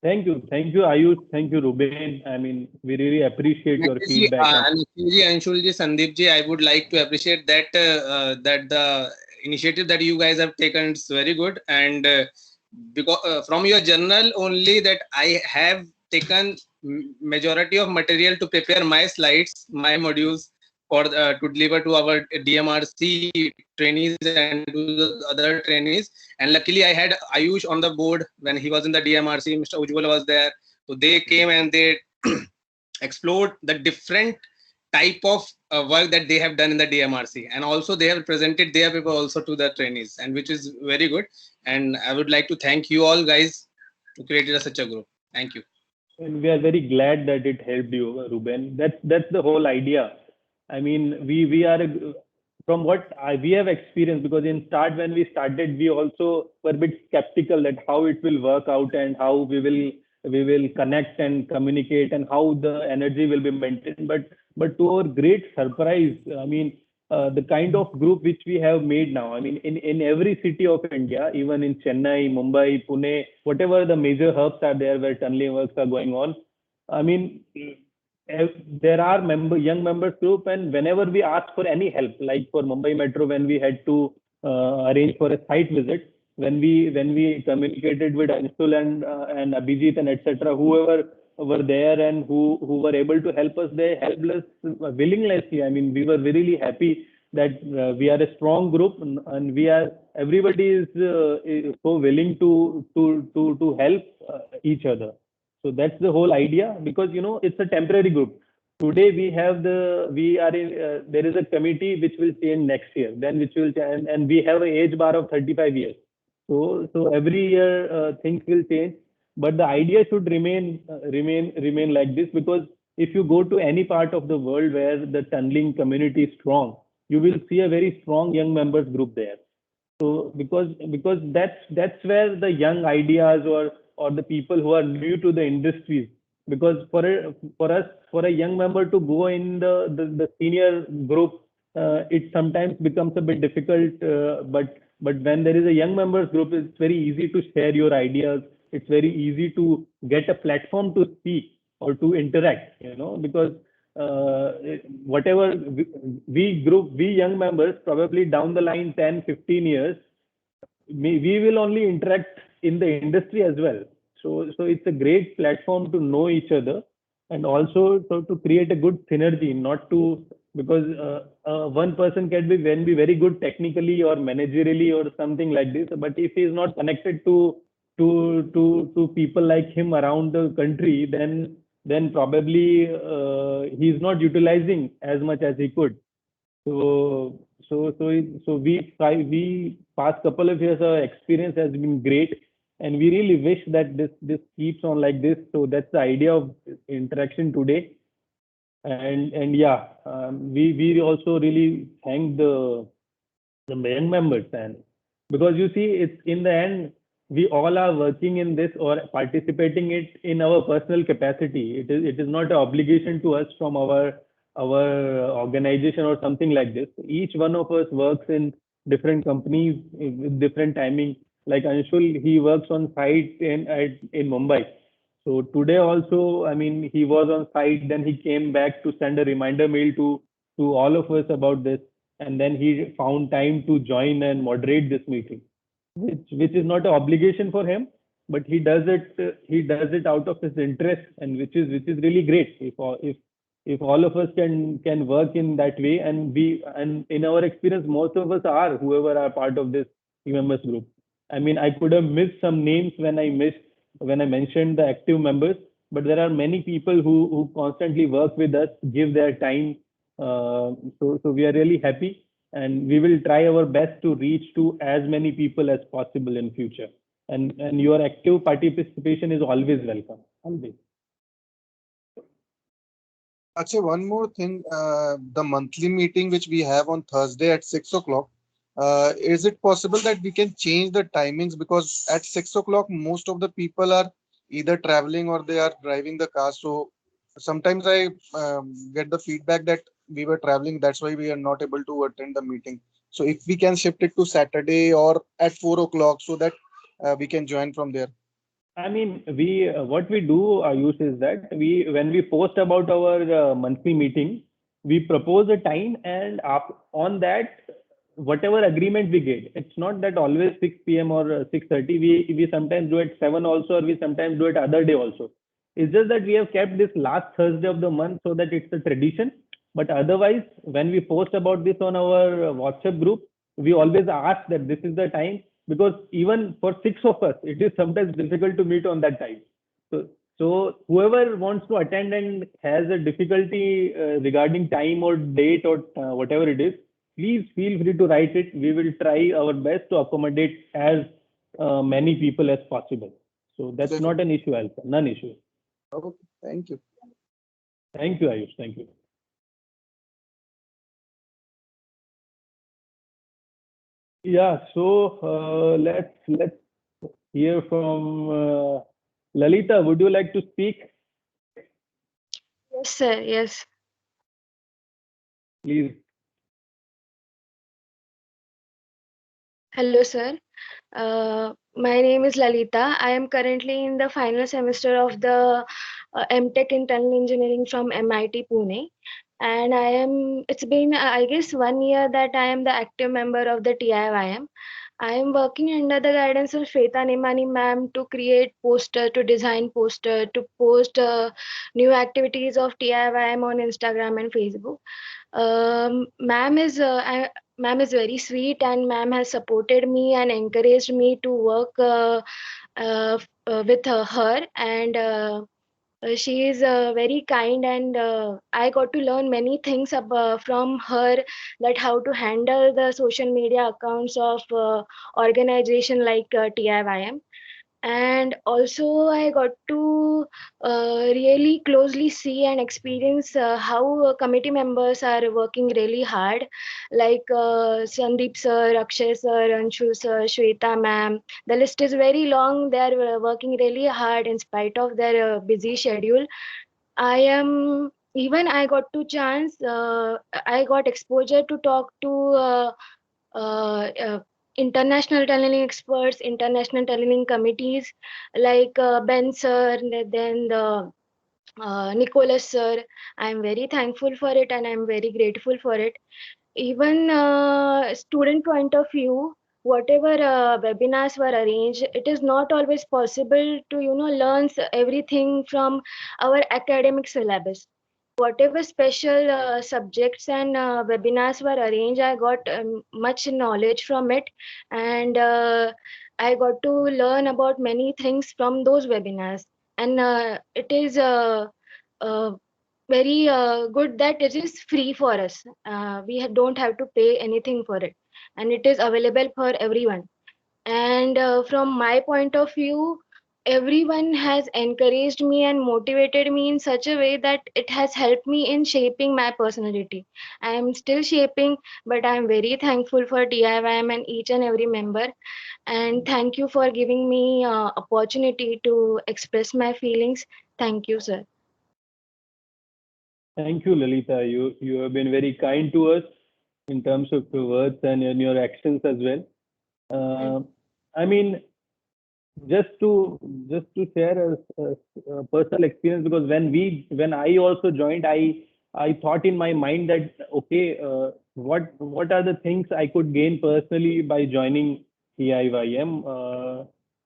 Thank you, Ayush. Thank you, Ruben. I mean, we really appreciate your feedback. And Anshulji, Sandeepji, I would like to appreciate that that the initiative that you guys have taken is very good, and because from your journal only that I have taken majority of material to prepare my slides, my modules for to deliver to our DMRC trainees and to the other trainees. And luckily I had Ayush on the board when he was in the DMRC. Mr. Ujjwal was there, so they came and they explored the different type of work that they have done in the DMRC, and also they have presented their paper also to the trainees, and which is very good. And I would like to thank you all guys to create such a group. Thank you. And we are very glad that it helped you, Ruben. That's the whole idea. I mean, we are from what we have experienced, because in start when we started, we also were a bit skeptical that how it will work out and how we will connect and communicate and how the energy will be maintained. But to our great surprise, I mean, the kind of group which we have made now, I mean, in every city of India, even in Chennai, Mumbai, Pune, whatever the major hubs are there where tunneling works are going on, I mean, there are young members group, and whenever we ask for any help, like for Mumbai Metro, when we had to arrange for a site visit, when we communicated with Anshul and Abhijit and etc., whoever were there and who were able to help us, they helped us willingly. I mean, we were really happy that we are a strong group, and we are everybody is so willing to help each other. So that's the whole idea, because it's a temporary group. Today we are in, there is a committee which will change next year, then which will change, and we have an age bar of 35 years. So every year things will change, but the idea should remain like this, because if you go to any part of the world where the tunneling community is strong, you will see a very strong young members group there. So because that's where the young ideas, or the people who are new to the industries, because for a young member to go in the senior group, it sometimes becomes a bit difficult, but when there is a young members group, it's very easy to share your ideas. It's very easy to get a platform to speak or to interact, because whatever we young members, probably down the line 10-15 years, we will only interact in the industry as well. So it's a great platform to know each other, and also to create a good synergy, not to, because one person can be very good technically or managerially or something like this, but if he is not connected to people like him around the country, then probably he is not utilizing as much as he could. So we past couple of years, our experience has been great, and we really wish that this keeps on like this. So that's the idea of interaction today. And yeah, we also really thank the young members, and because you see, it's in the end, we all are working in this or participating it in our personal capacity. It is not an obligation to us from our organization or something like this. Each one of us works in different companies with different timing. Like Anshul, he works on site in Mumbai. So today also, I mean, he was on site, then he came back to send a reminder mail to all of us about this, and then he found time to join and moderate this meeting, which is not an obligation for him, but he does it out of his interest, and which is really great. If all of us can work in that way, and in our experience, most of us are, whoever are part of this members group. I mean, I could have missed some names when I mentioned the active members, but there are many people who constantly work with us, give their time. So we are really happy, and we will try our best to reach to as many people as possible in future. And your active participation is always welcome. Always. Actually, one more thing, the monthly meeting which we have on Thursday at 6 o'clock, is it possible that we can change the timings? Because at 6 o'clock, most of the people are either traveling or they are driving the car. So sometimes I get the feedback that we were traveling, that's why we are not able to attend the meeting. So if we can shift it to Saturday or at 4 o'clock, so that we can join from there. I mean, what we do, Ayush, is that when we post about our monthly meeting, we propose a time, and on that, whatever agreement we get, it's not that always 6 p.m. or 6:30. We sometimes do it 7 also, or we sometimes do it other day also. It's just that we have kept this last Thursday of the month so that it's a tradition. But otherwise, when we post about this on our WhatsApp group, we always ask that this is the time, because even for six of us, it is sometimes difficult to meet on that time. So whoever wants to attend and has a difficulty regarding time or date or whatever it is, please feel free to write it. We will try our best to accommodate as many people as possible. So that's not an issue, Alpha. None issue. Okay, thank you. Thank you, Ayush. Thank you. Yeah, so let's hear from Lalita. Would you like to speak? Yes, sir. Yes. Please. Hello, sir. My name is Lalita. I am currently in the final semester of the MTech in Tunnel Engineering from MIT Pune. And it's been, I guess, 1 year that I am the active member of the TIYM. I am working under the guidance of Shweta Nimani ma'am to create poster, to design poster, to post new activities of TIYM on Instagram and Facebook. Ma'am is very sweet, and ma'am has supported me and encouraged me to work with her, and she is very kind, and I got to learn many things from her, that how to handle the social media accounts of organization like TIYM. And also I got to really closely see and experience how committee members are working really hard, like Sandeep sir, Akshay sir, Anshu sir, Shweta ma'am. The list is very long. They are working really hard in spite of their busy schedule. I am Even I got to chance, I got exposure to talk to uh, uh, international tunneling experts, international tunneling committees like Ben sir, then the Nicholas sir. I'm very thankful for it, and I'm very grateful for it. Even student point of view, whatever webinars were arranged, it is not always possible to learn everything from our academic syllabus. Whatever special subjects and webinars were arranged, I got much knowledge from it, and I got to learn about many things from those webinars. And it is uh, very good that it is free for us. Don't have to pay anything for it, and it is available for everyone. And from my point of view, everyone has encouraged me and motivated me in such a way that it has helped me in shaping my personality. I am still shaping, but I am very thankful for DIYM and each and every member. And thank you for giving me opportunity to express my feelings. Thank you, sir. Thank you, Lalita. You have been very kind to us in terms of your words and in your actions as well. Uh, I mean, just to share a personal experience, because when I also joined, I thought in my mind that okay, what are the things I could gain personally by joining EIYM.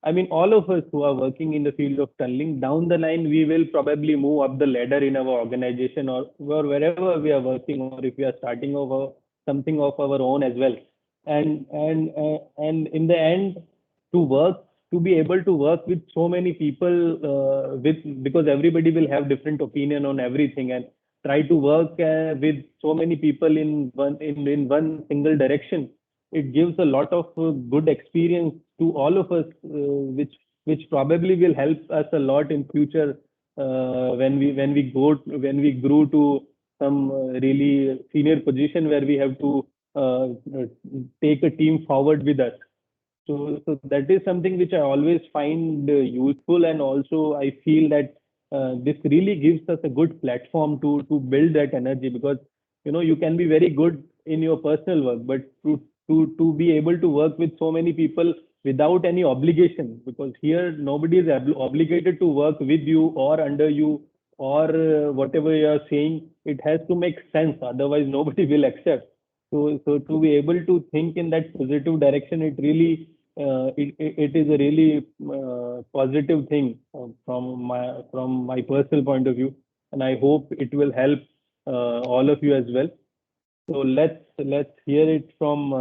I mean, all of us who are working in the field of tunneling, down the line we will probably move up the ladder in our organization, or wherever we are working, or if we are starting over something of our own as well. And in the end, to work to be able to work with so many people, because everybody will have different opinion on everything, and try to work with so many people in one single direction, it gives a lot of good experience to all of us, which probably will help us a lot in future, when we grew to some really senior position where we have to uh, uh, take a team forward with us. So that is something which I always find useful, and also I feel that this really gives us a good platform to build that energy, because you can be very good in your personal work, but to be able to work with so many people without any obligation, because here nobody is obligated to work with you or under you, or whatever you are saying, it has to make sense, otherwise nobody will accept. So to be able to think in that positive direction, it is a really positive thing from my personal point of view, and I hope it will help all of you as well. So let's hear it from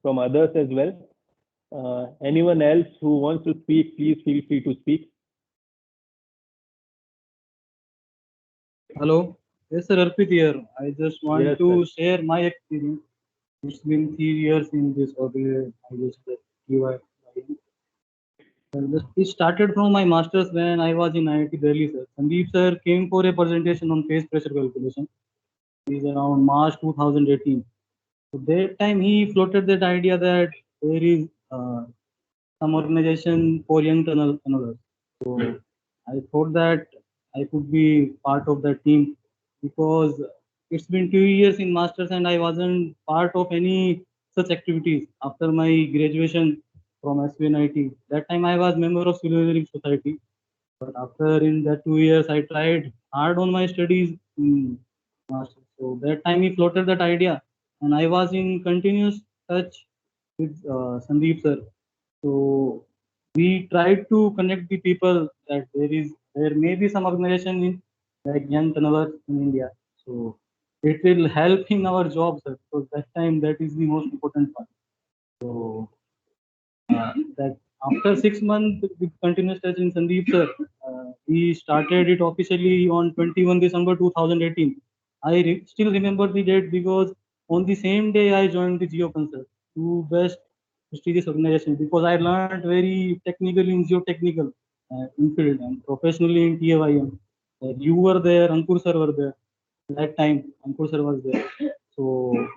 others as well. Anyone else who wants to speak, please feel free to speak. Hello. Yes, sir, Arpit here. I just want Yes, to sir. share my experience. It's been 3 years in this hobby. I just give it started from my master's when I was in IIT Delhi, sir. Sandeep sir came for a presentation on phase pressure calculation. It is around March 2018. So that time he floated that idea that there is some organization for young tunnelers. So I thought that I could be part of that team, because it's been 2 years in masters and I wasn't part of any such activities after my graduation from SVNIT. That time I was member of Civil Engineering Society, but after in that 2 years I tried hard on my studies in masters. So that time he floated that idea, and I was in continuous touch with Sandeep sir. So we tried to connect the people that there may be some organization in like young tunneler in India. So it will help in our job, sir. So that time, that is the most important part. So that after 6 months with continuous touch in Sandeep sir, we started it officially on 21 December 2018. Still remember the date because on the same day I joined the GeoConsult, two best prestigious organizations, because I learned very technically in geotechnical in field and professionally in TAYM. You were there, Ankur sir were there. That time, Ankur sir was there. So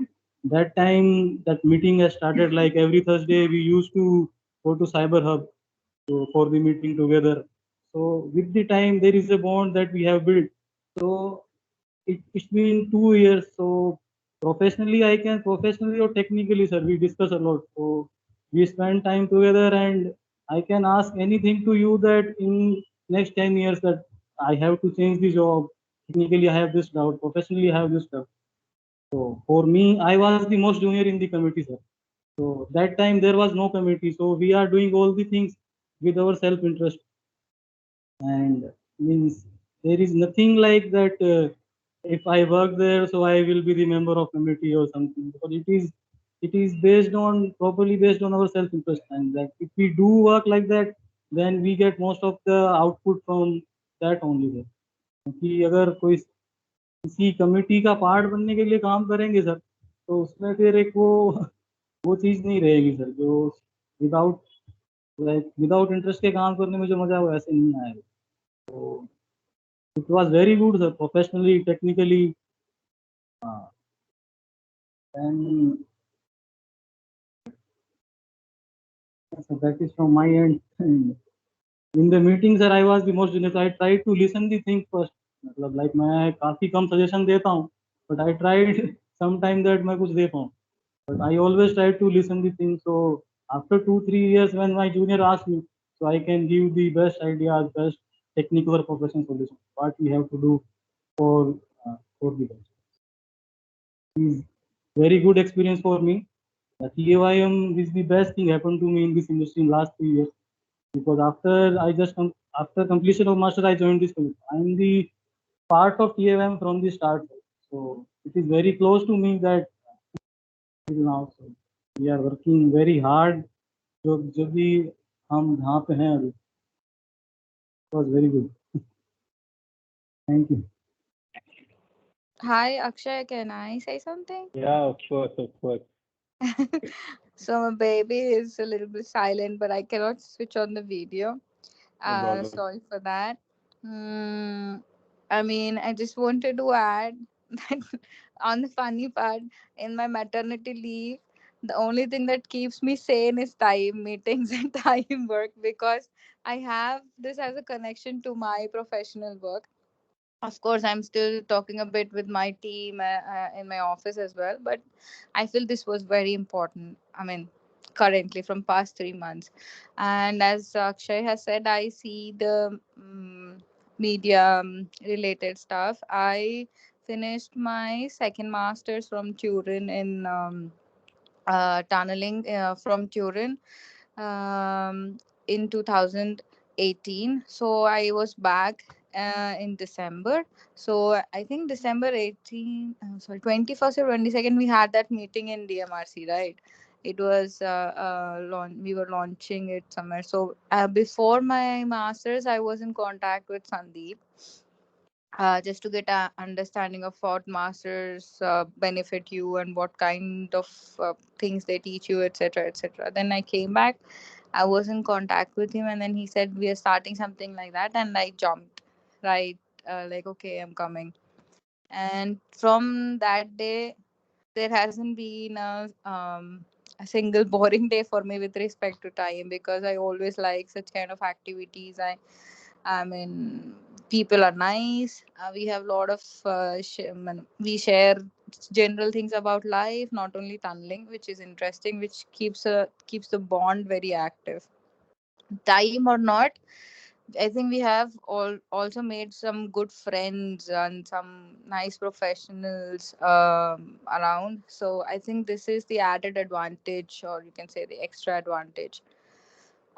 that time, that meeting has started like every Thursday. We used to go to Cyber Hub for the meeting together. So with the time, there is a bond that we have built. So it's been 2 years. So professionally or technically, sir, we discuss a lot. So we spend time together, and I can ask anything to you that in next 10 years that I have to change the job. Technically, I have this doubt. Professionally, I have this doubt. So for me, I was the most junior in the committee, sir. So that time there was no committee. So we are doing all the things with our self-interest, and means there is nothing like that. If I work there, so I will be the member of committee or something. Because it is based on properly based on our self-interest, and that if we do work like that, then we get most of the output from that only. Sir. क्योंकि अगर कोई किसी committee का part बनने के लिए काम करेंगे सर, तो उसमें फिर एक वो चीज नहीं रहेगी सर, जो विदाउट विदाउट इंटरेस्ट के काम करने में जो मजा है वो ऐसे नहीं आएगा. तो it was very good sir, professionally technically, and so that is from my end. In the meeting sir, I was the most junior. I tried to listen the thing first. मतलब like मैं काफी कम suggestion देता हूँ, but I tried sometime that मैं कुछ दे पाऊँ. But I always try to listen the things. So after 2 3 years, when my junior asked me, so I can give the best ideas, best technical or professional solution. What we have to do for the best. Is very good experience for me. TAYM is the best thing happened to me in this industry in last 3 years, because after completion of master I joined this company. I'm the part of TAYM from the start. So it is very close to me that now. So we are working very hard. जो भी हम यहाँ पे हैं अभी, was very good. Thank you. Hi, Akshay, can I say something? Yeah, of course, of course. So my baby is a little bit silent, but I cannot switch on the video. No problem. Sorry for that. I mean, I just wanted to add that on the funny part, in my maternity leave, the only thing that keeps me sane is time meetings and time work, because I have this as a connection to my professional work. Of course, I'm still talking a bit with my team in my office as well, but I feel this was very important. I mean, currently from past 3 months, and as Akshay has said, I see the media related stuff. I finished my second master's from Turin in tunneling from Turin in 2018. So I was back in December. So I think December 18, sorry, 21st or 22nd, we had that meeting in DMRC, right? It was we were launching it somewhere. So before my masters, I was in contact with Sandeep, just to get a understanding of what masters benefit you and what kind of things they teach you, etc., etc. Then I came back, I was in contact with him, and then he said we are starting something like that, and I jumped, right, like, okay, I'm coming. And from that day, there hasn't been a single boring day for me with respect to time, because I always like such kind of activities. I mean, people are nice. We have a lot of we share general things about life, not only tunneling, which is interesting, which keeps the bond very active. Time or not, I think we have also made some good friends and some nice professionals around. So I think this is the added advantage, or you can say the extra advantage.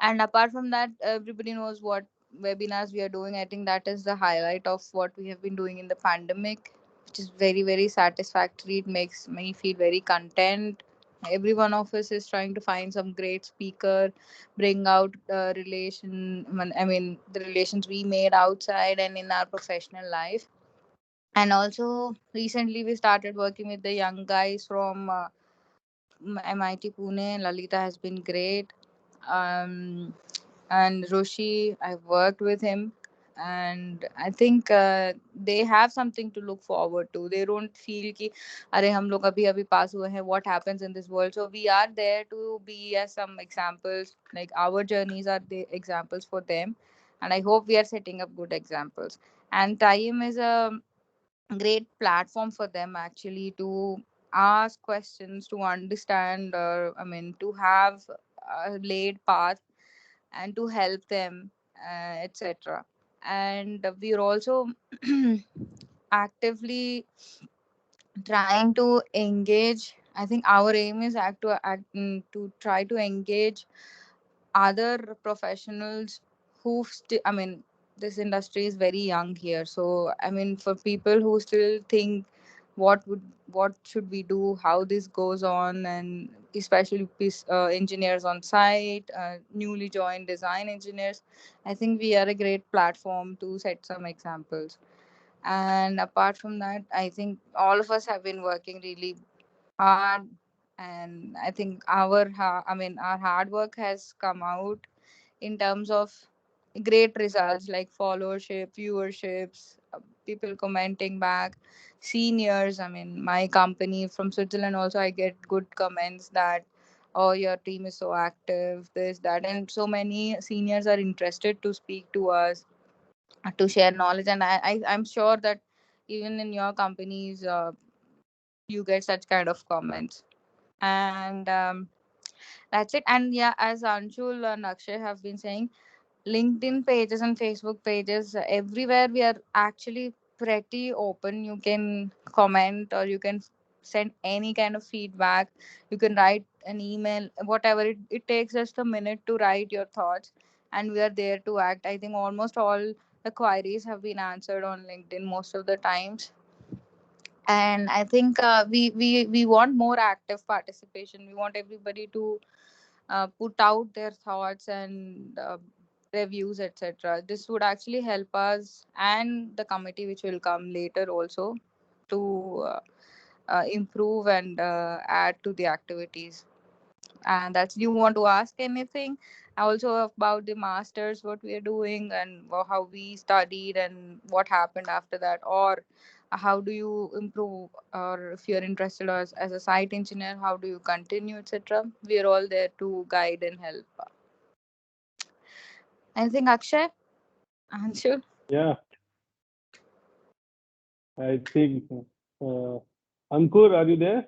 And apart from that, everybody knows what webinars we are doing. I think that is the highlight of what we have been doing in the pandemic. which is very, very satisfactory. It makes me feel very content. Every one of us is trying to find some great speaker, bring out the relations we made outside and in our professional life. And also recently we started working with the young guys from MIT Pune. Lalita has been great. Um, and Roshi, I've worked with him, and I think they have something to look forward to. They don't feel कि अरे हम लोग अभी अभी pass हुए हैं, what happens in this world. So we are there to be as some examples, like our journeys are the examples for them, and I hope we are setting up good examples. And time is a great platform for them actually to ask questions, to understand, or to have a laid path and to help them, etc. And we're also actively trying to engage. I think our aim is to try to engage other professionals who this industry is very young here. So for people who still think what should we do, how this goes on, and especially engineers on site, newly joined design engineers, I think we are a great platform to set some examples. And apart from that, I think all of us have been working really hard, and I think our hard work has come out in terms of great results like followership, viewerships, people commenting back, seniors. My company from Switzerland also, I get good comments that, oh, your team is so active, this, that, and so many seniors are interested to speak to us, to share knowledge. And I'm sure that even in your companies, you get such kind of comments. And that's it. And yeah, as Anshul and Akshay have been saying, LinkedIn pages and Facebook pages, everywhere we are actually pretty open. You can comment, or you can send any kind of feedback. You can write an email, whatever. It takes just a minute to write your thoughts, and we are there to act. I think almost all the queries have been answered on LinkedIn most of the times. And I think we want more active participation. We want everybody to put out their thoughts and reviews, etc. This would actually help us and the committee which will come later also to improve and add to the activities. And that's, you want to ask anything also about the masters, what we are doing, and how we studied and what happened after that, or how do you improve, or if you're interested as a site engineer, how do you continue, etc. We are all there to guide and help. Anything, Akshay? Anshul? Yeah, I think Ankur, are you there?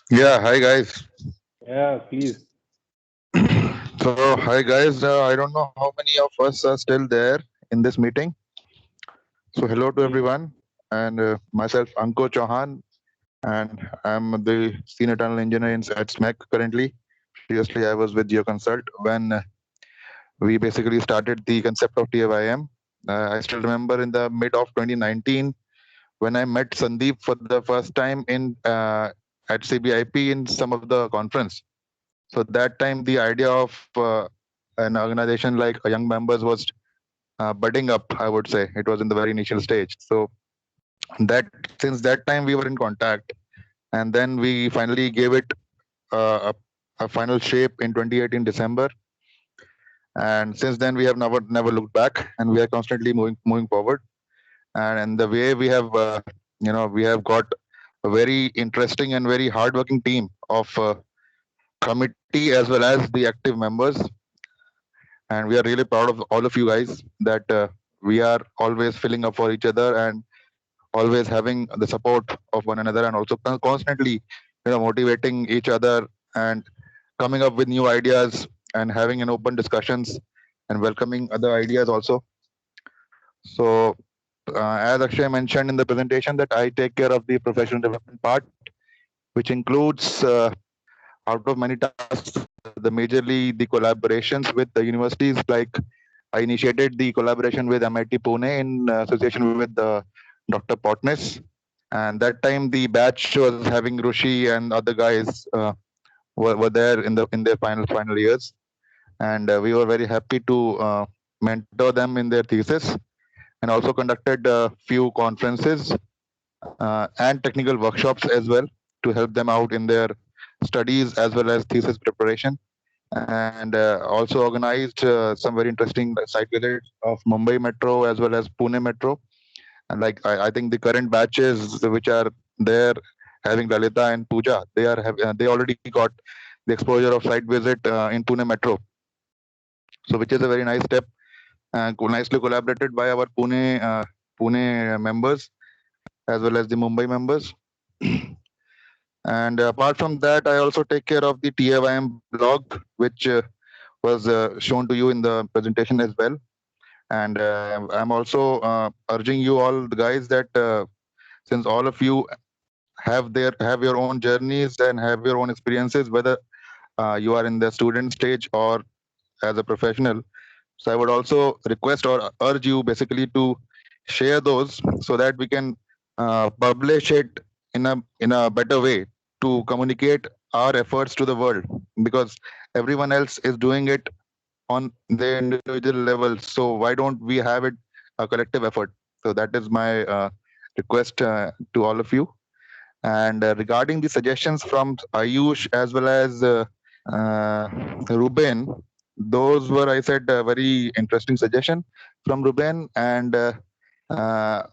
Yeah, hi guys. Yeah, please. So, hi guys. I don't know how many of us are still there in this meeting. So, hello to everyone, and myself, Ankur Chauhan, and I'm the senior tunnel engineer at SMEC currently. Previously, I was with GeoConsult when we basically started the concept of TFIM. I still remember in the mid of 2019 when I met Sandeep for the first time at CBIP in some of the conference. So that time, the idea of an organization like Young Members was budding up, I would say. It was in the very initial stage. So that since that time, we were in contact. And then we finally gave it a final shape in 2018 December. And since then, we have never looked back, and we are constantly moving forward. And the way we have, we have got a very interesting and very hardworking team of committee as well as the active members, and we are really proud of all of you guys that we are always filling up for each other and always having the support of one another, and also constantly motivating each other and coming up with new ideas and having an open discussions and welcoming other ideas also. So as Akshay mentioned in the presentation, that I take care of the professional development part, which includes out of many tasks, the majorly the collaborations with the universities like I initiated the collaboration with MIT Pune in association with Dr. Potnis. And that time the batch was having Rushi and other guys were there in their final years, and we were very happy to mentor them in their thesis, and also conducted a few conferences and technical workshops as well to help them out in their studies as well as thesis preparation, and also organized some very interesting site visits of Mumbai Metro as well as Pune Metro. And like I think the current batches which are there having Lalita and Pooja, they already got the exposure of site visit in Pune Metro. So which is a very nice step, nicely collaborated by our Pune members as well as the Mumbai members. And apart from that, I also take care of the TAYM blog, which was shown to you in the presentation as well. And I'm also urging you all, the guys, that since all of you have your own journeys and have your own experiences, whether you are in the student stage or as a professional, so I would also request or urge you basically to share those so that we can publish it in a better way to communicate our efforts to the world, because everyone else is doing it on their individual levels. So why don't we have it a collective effort? So that is my request to all of you. And regarding the suggestions from Ayush as well as Ruben, those were, I said, a very interesting suggestion from Ruben. And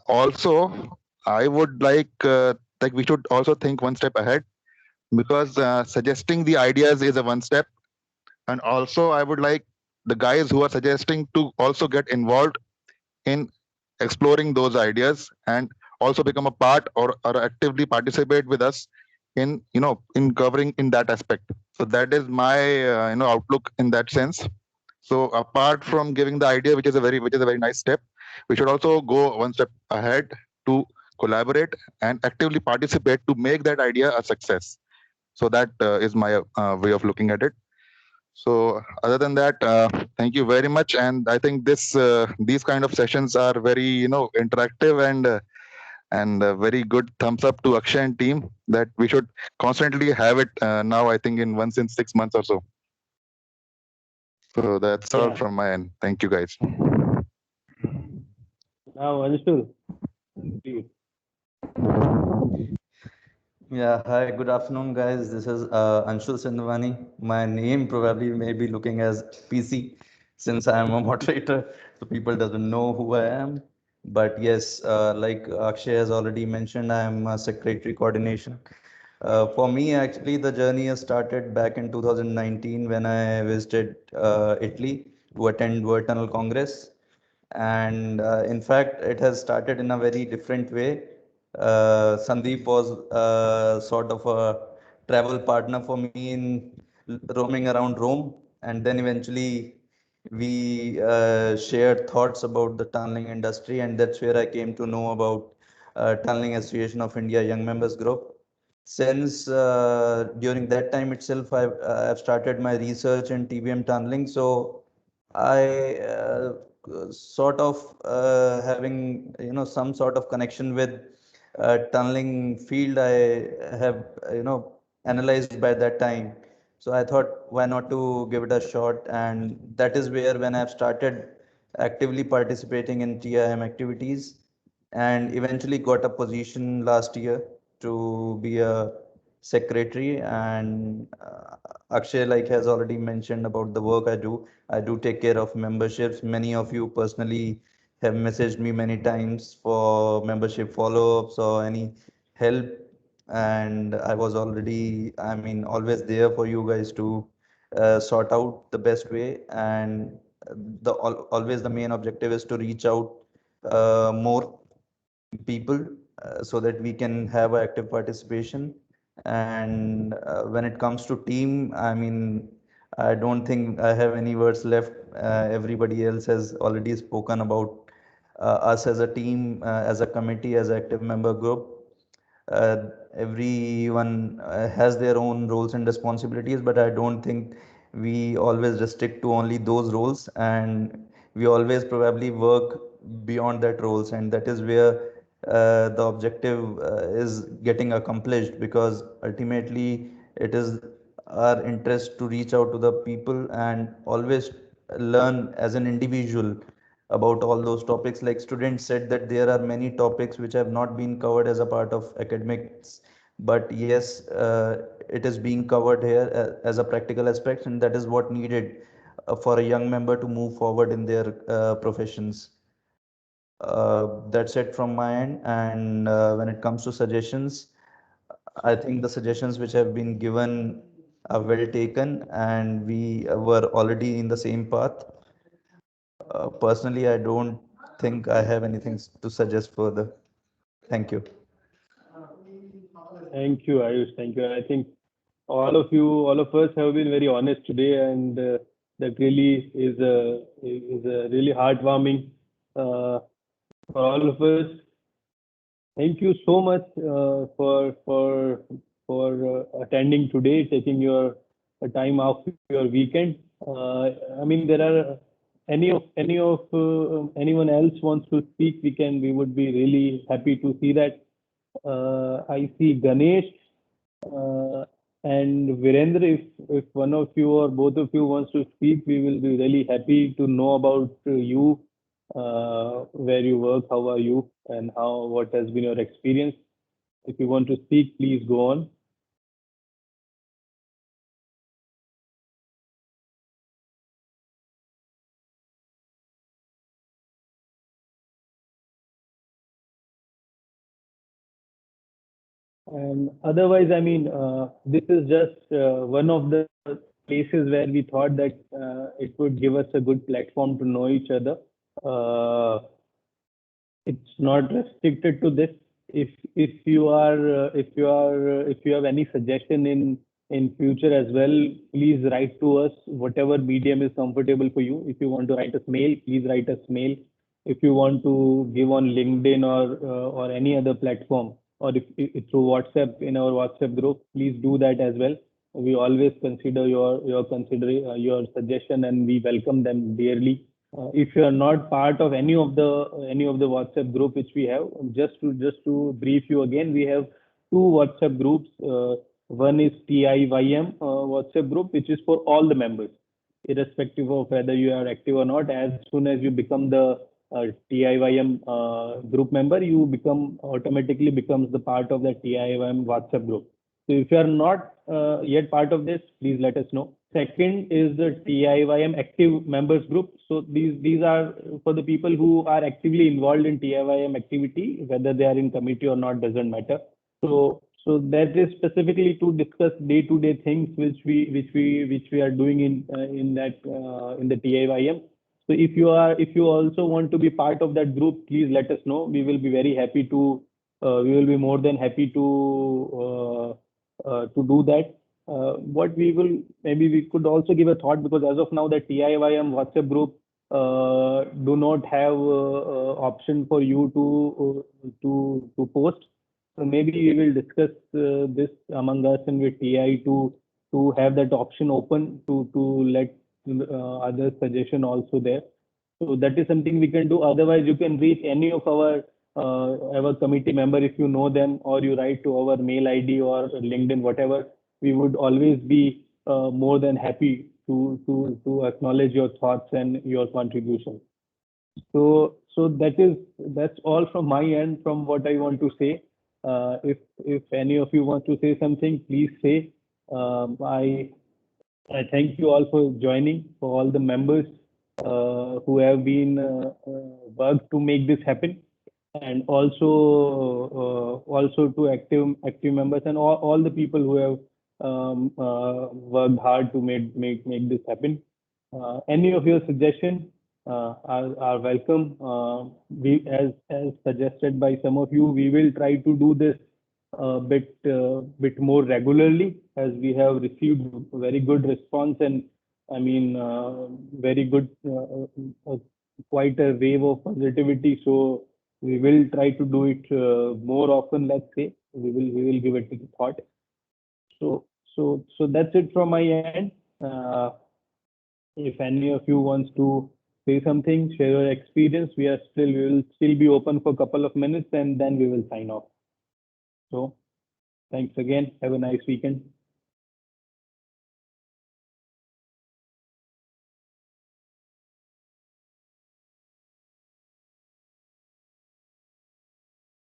also, I would like we should also think one step ahead, because suggesting the ideas is a one step. And also, I would like the guys who are suggesting to also get involved in exploring those ideas and also become a part or actively participate with us in in covering in that aspect. So that is my outlook in that sense. So apart from giving the idea, which is a very nice step, we should also go one step ahead to collaborate and actively participate to make that idea a success. So that is my way of looking at it. So other than that, thank you very much. And I think these kind of sessions are very interactive and very good thumbs up to Akshay and team that we should constantly have it now, I think in once in 6 months or so. So that's all from my end. Thank you guys. Now, Anshul, please. Yeah, hi, good afternoon, guys. This is Anshul Sindhavani. My name probably may be looking as PC since I am a moderator, so people doesn't know who I am. But yes, like Akshay has already mentioned, I am a secretary coordination. For me, actually, the journey has started back in 2019 when I visited Italy to attend World Tunnel Congress. And in fact, it has started in a very different way. Sandeep was sort of a travel partner for me in roaming around Rome, and then eventually we shared thoughts about the tunneling industry, and that's where I came to know about Tunneling Association of India Young Members Group. Since during that time itself, I've started my research in TBM tunneling, so I sort of having some sort of connection with tunneling field. I have analyzed by that time, so I thought why not to give it a shot, and that is where when I've started actively participating in TIM activities, and eventually got a position last year to be a secretary. And Akshay like has already mentioned about the work I do take care of memberships. Many of you personally have messaged me many times for membership follow-ups or any help, and I was already, I mean, always there for you guys to sort out the best way. And always the main objective is to reach out more people so that we can have active participation. And when it comes to team, I mean, I don't think I have any words left. Everybody else has already spoken about us as a team, as a committee, as active member group. Everyone has their own roles and responsibilities, but I don't think we always restrict to only those roles. And we always probably work beyond that roles, and that is where the objective is getting accomplished, because ultimately it is our interest to reach out to the people and always learn as an individual about all those topics. Like students said that there are many topics which have not been covered as a part of academics, but yes, it is being covered here as a practical aspect, and that is what needed for a young member to move forward in their professions. That's it from my end. And when it comes to suggestions, I think the suggestions which have been given are well taken, and we were already in the same path. Personally, I don't think I have anything to suggest further. Thank you. Thank you, Ayush. Thank you. I think all of us have been very honest today, and that really is a really heartwarming for all of us. Thank you so much for attending today, taking your time off your weekend. I mean, there are anyone else wants to speak, we would be really happy to see that. I see Ganesh and Virendra. If one of you or both of you wants to speak, we will be really happy to know about you, where you work, how are you, and what has been your experience. If you want to speak, please go on. And otherwise, I mean, this is just one of the places where we thought that it would give us a good platform to know each other. It's not restricted to this. If you have any suggestion in future as well, please write to us. Whatever medium is comfortable for you. If you want to write us mail, please write us mail. If you want to give on LinkedIn or any other platform, or if through WhatsApp in our WhatsApp group, please do that as well. We always consider your suggestion, and we welcome them dearly. If you are not part of any of the WhatsApp group which we have, just to brief you again, we have two WhatsApp groups. One is TIYM WhatsApp group, which is for all the members, irrespective of whether you are active or not. As soon as you become the TIYM group member, you automatically becomes the part of the TIYM WhatsApp group. So if you are not yet part of this, please let us know. Second is the TIYM active members group. So these are for the people who are actively involved in TIYM activity, whether they are in committee or not, doesn't matter. So that is specifically to discuss day-to-day things which we are doing in the TIYM. So if you also want to be part of that group, please let us know. We will be very happy to. We will be more than happy to do that. What maybe we could also give a thought, because as of now the TIYM WhatsApp group do not have option for you to post. So maybe we will discuss this among us and with TI to have that option open to let other suggestion also there. So that is something we can do. Otherwise, you can reach any of our committee member if you know them, or you write to our mail ID or LinkedIn, whatever. We would always be more than happy to acknowledge your thoughts and your contribution. So that's all from my end from what I want to say. If any of you want to say something, please say. I thank you all for joining, for all the members who have been worked to make this happen, and also to active members and all the people who have worked hard to make this happen. Any of your suggestions are welcome. We, as suggested by some of you, we will try to do this a bit more regularly, as we have received very good response, and I mean very good, quite a wave of positivity. So we will try to do it more often. Let's say we will give it a thought. So that's it from my end. If any of you wants to say something, share your experience. We will still be open for a couple of minutes and then we will sign off. So thanks again. Have a nice weekend.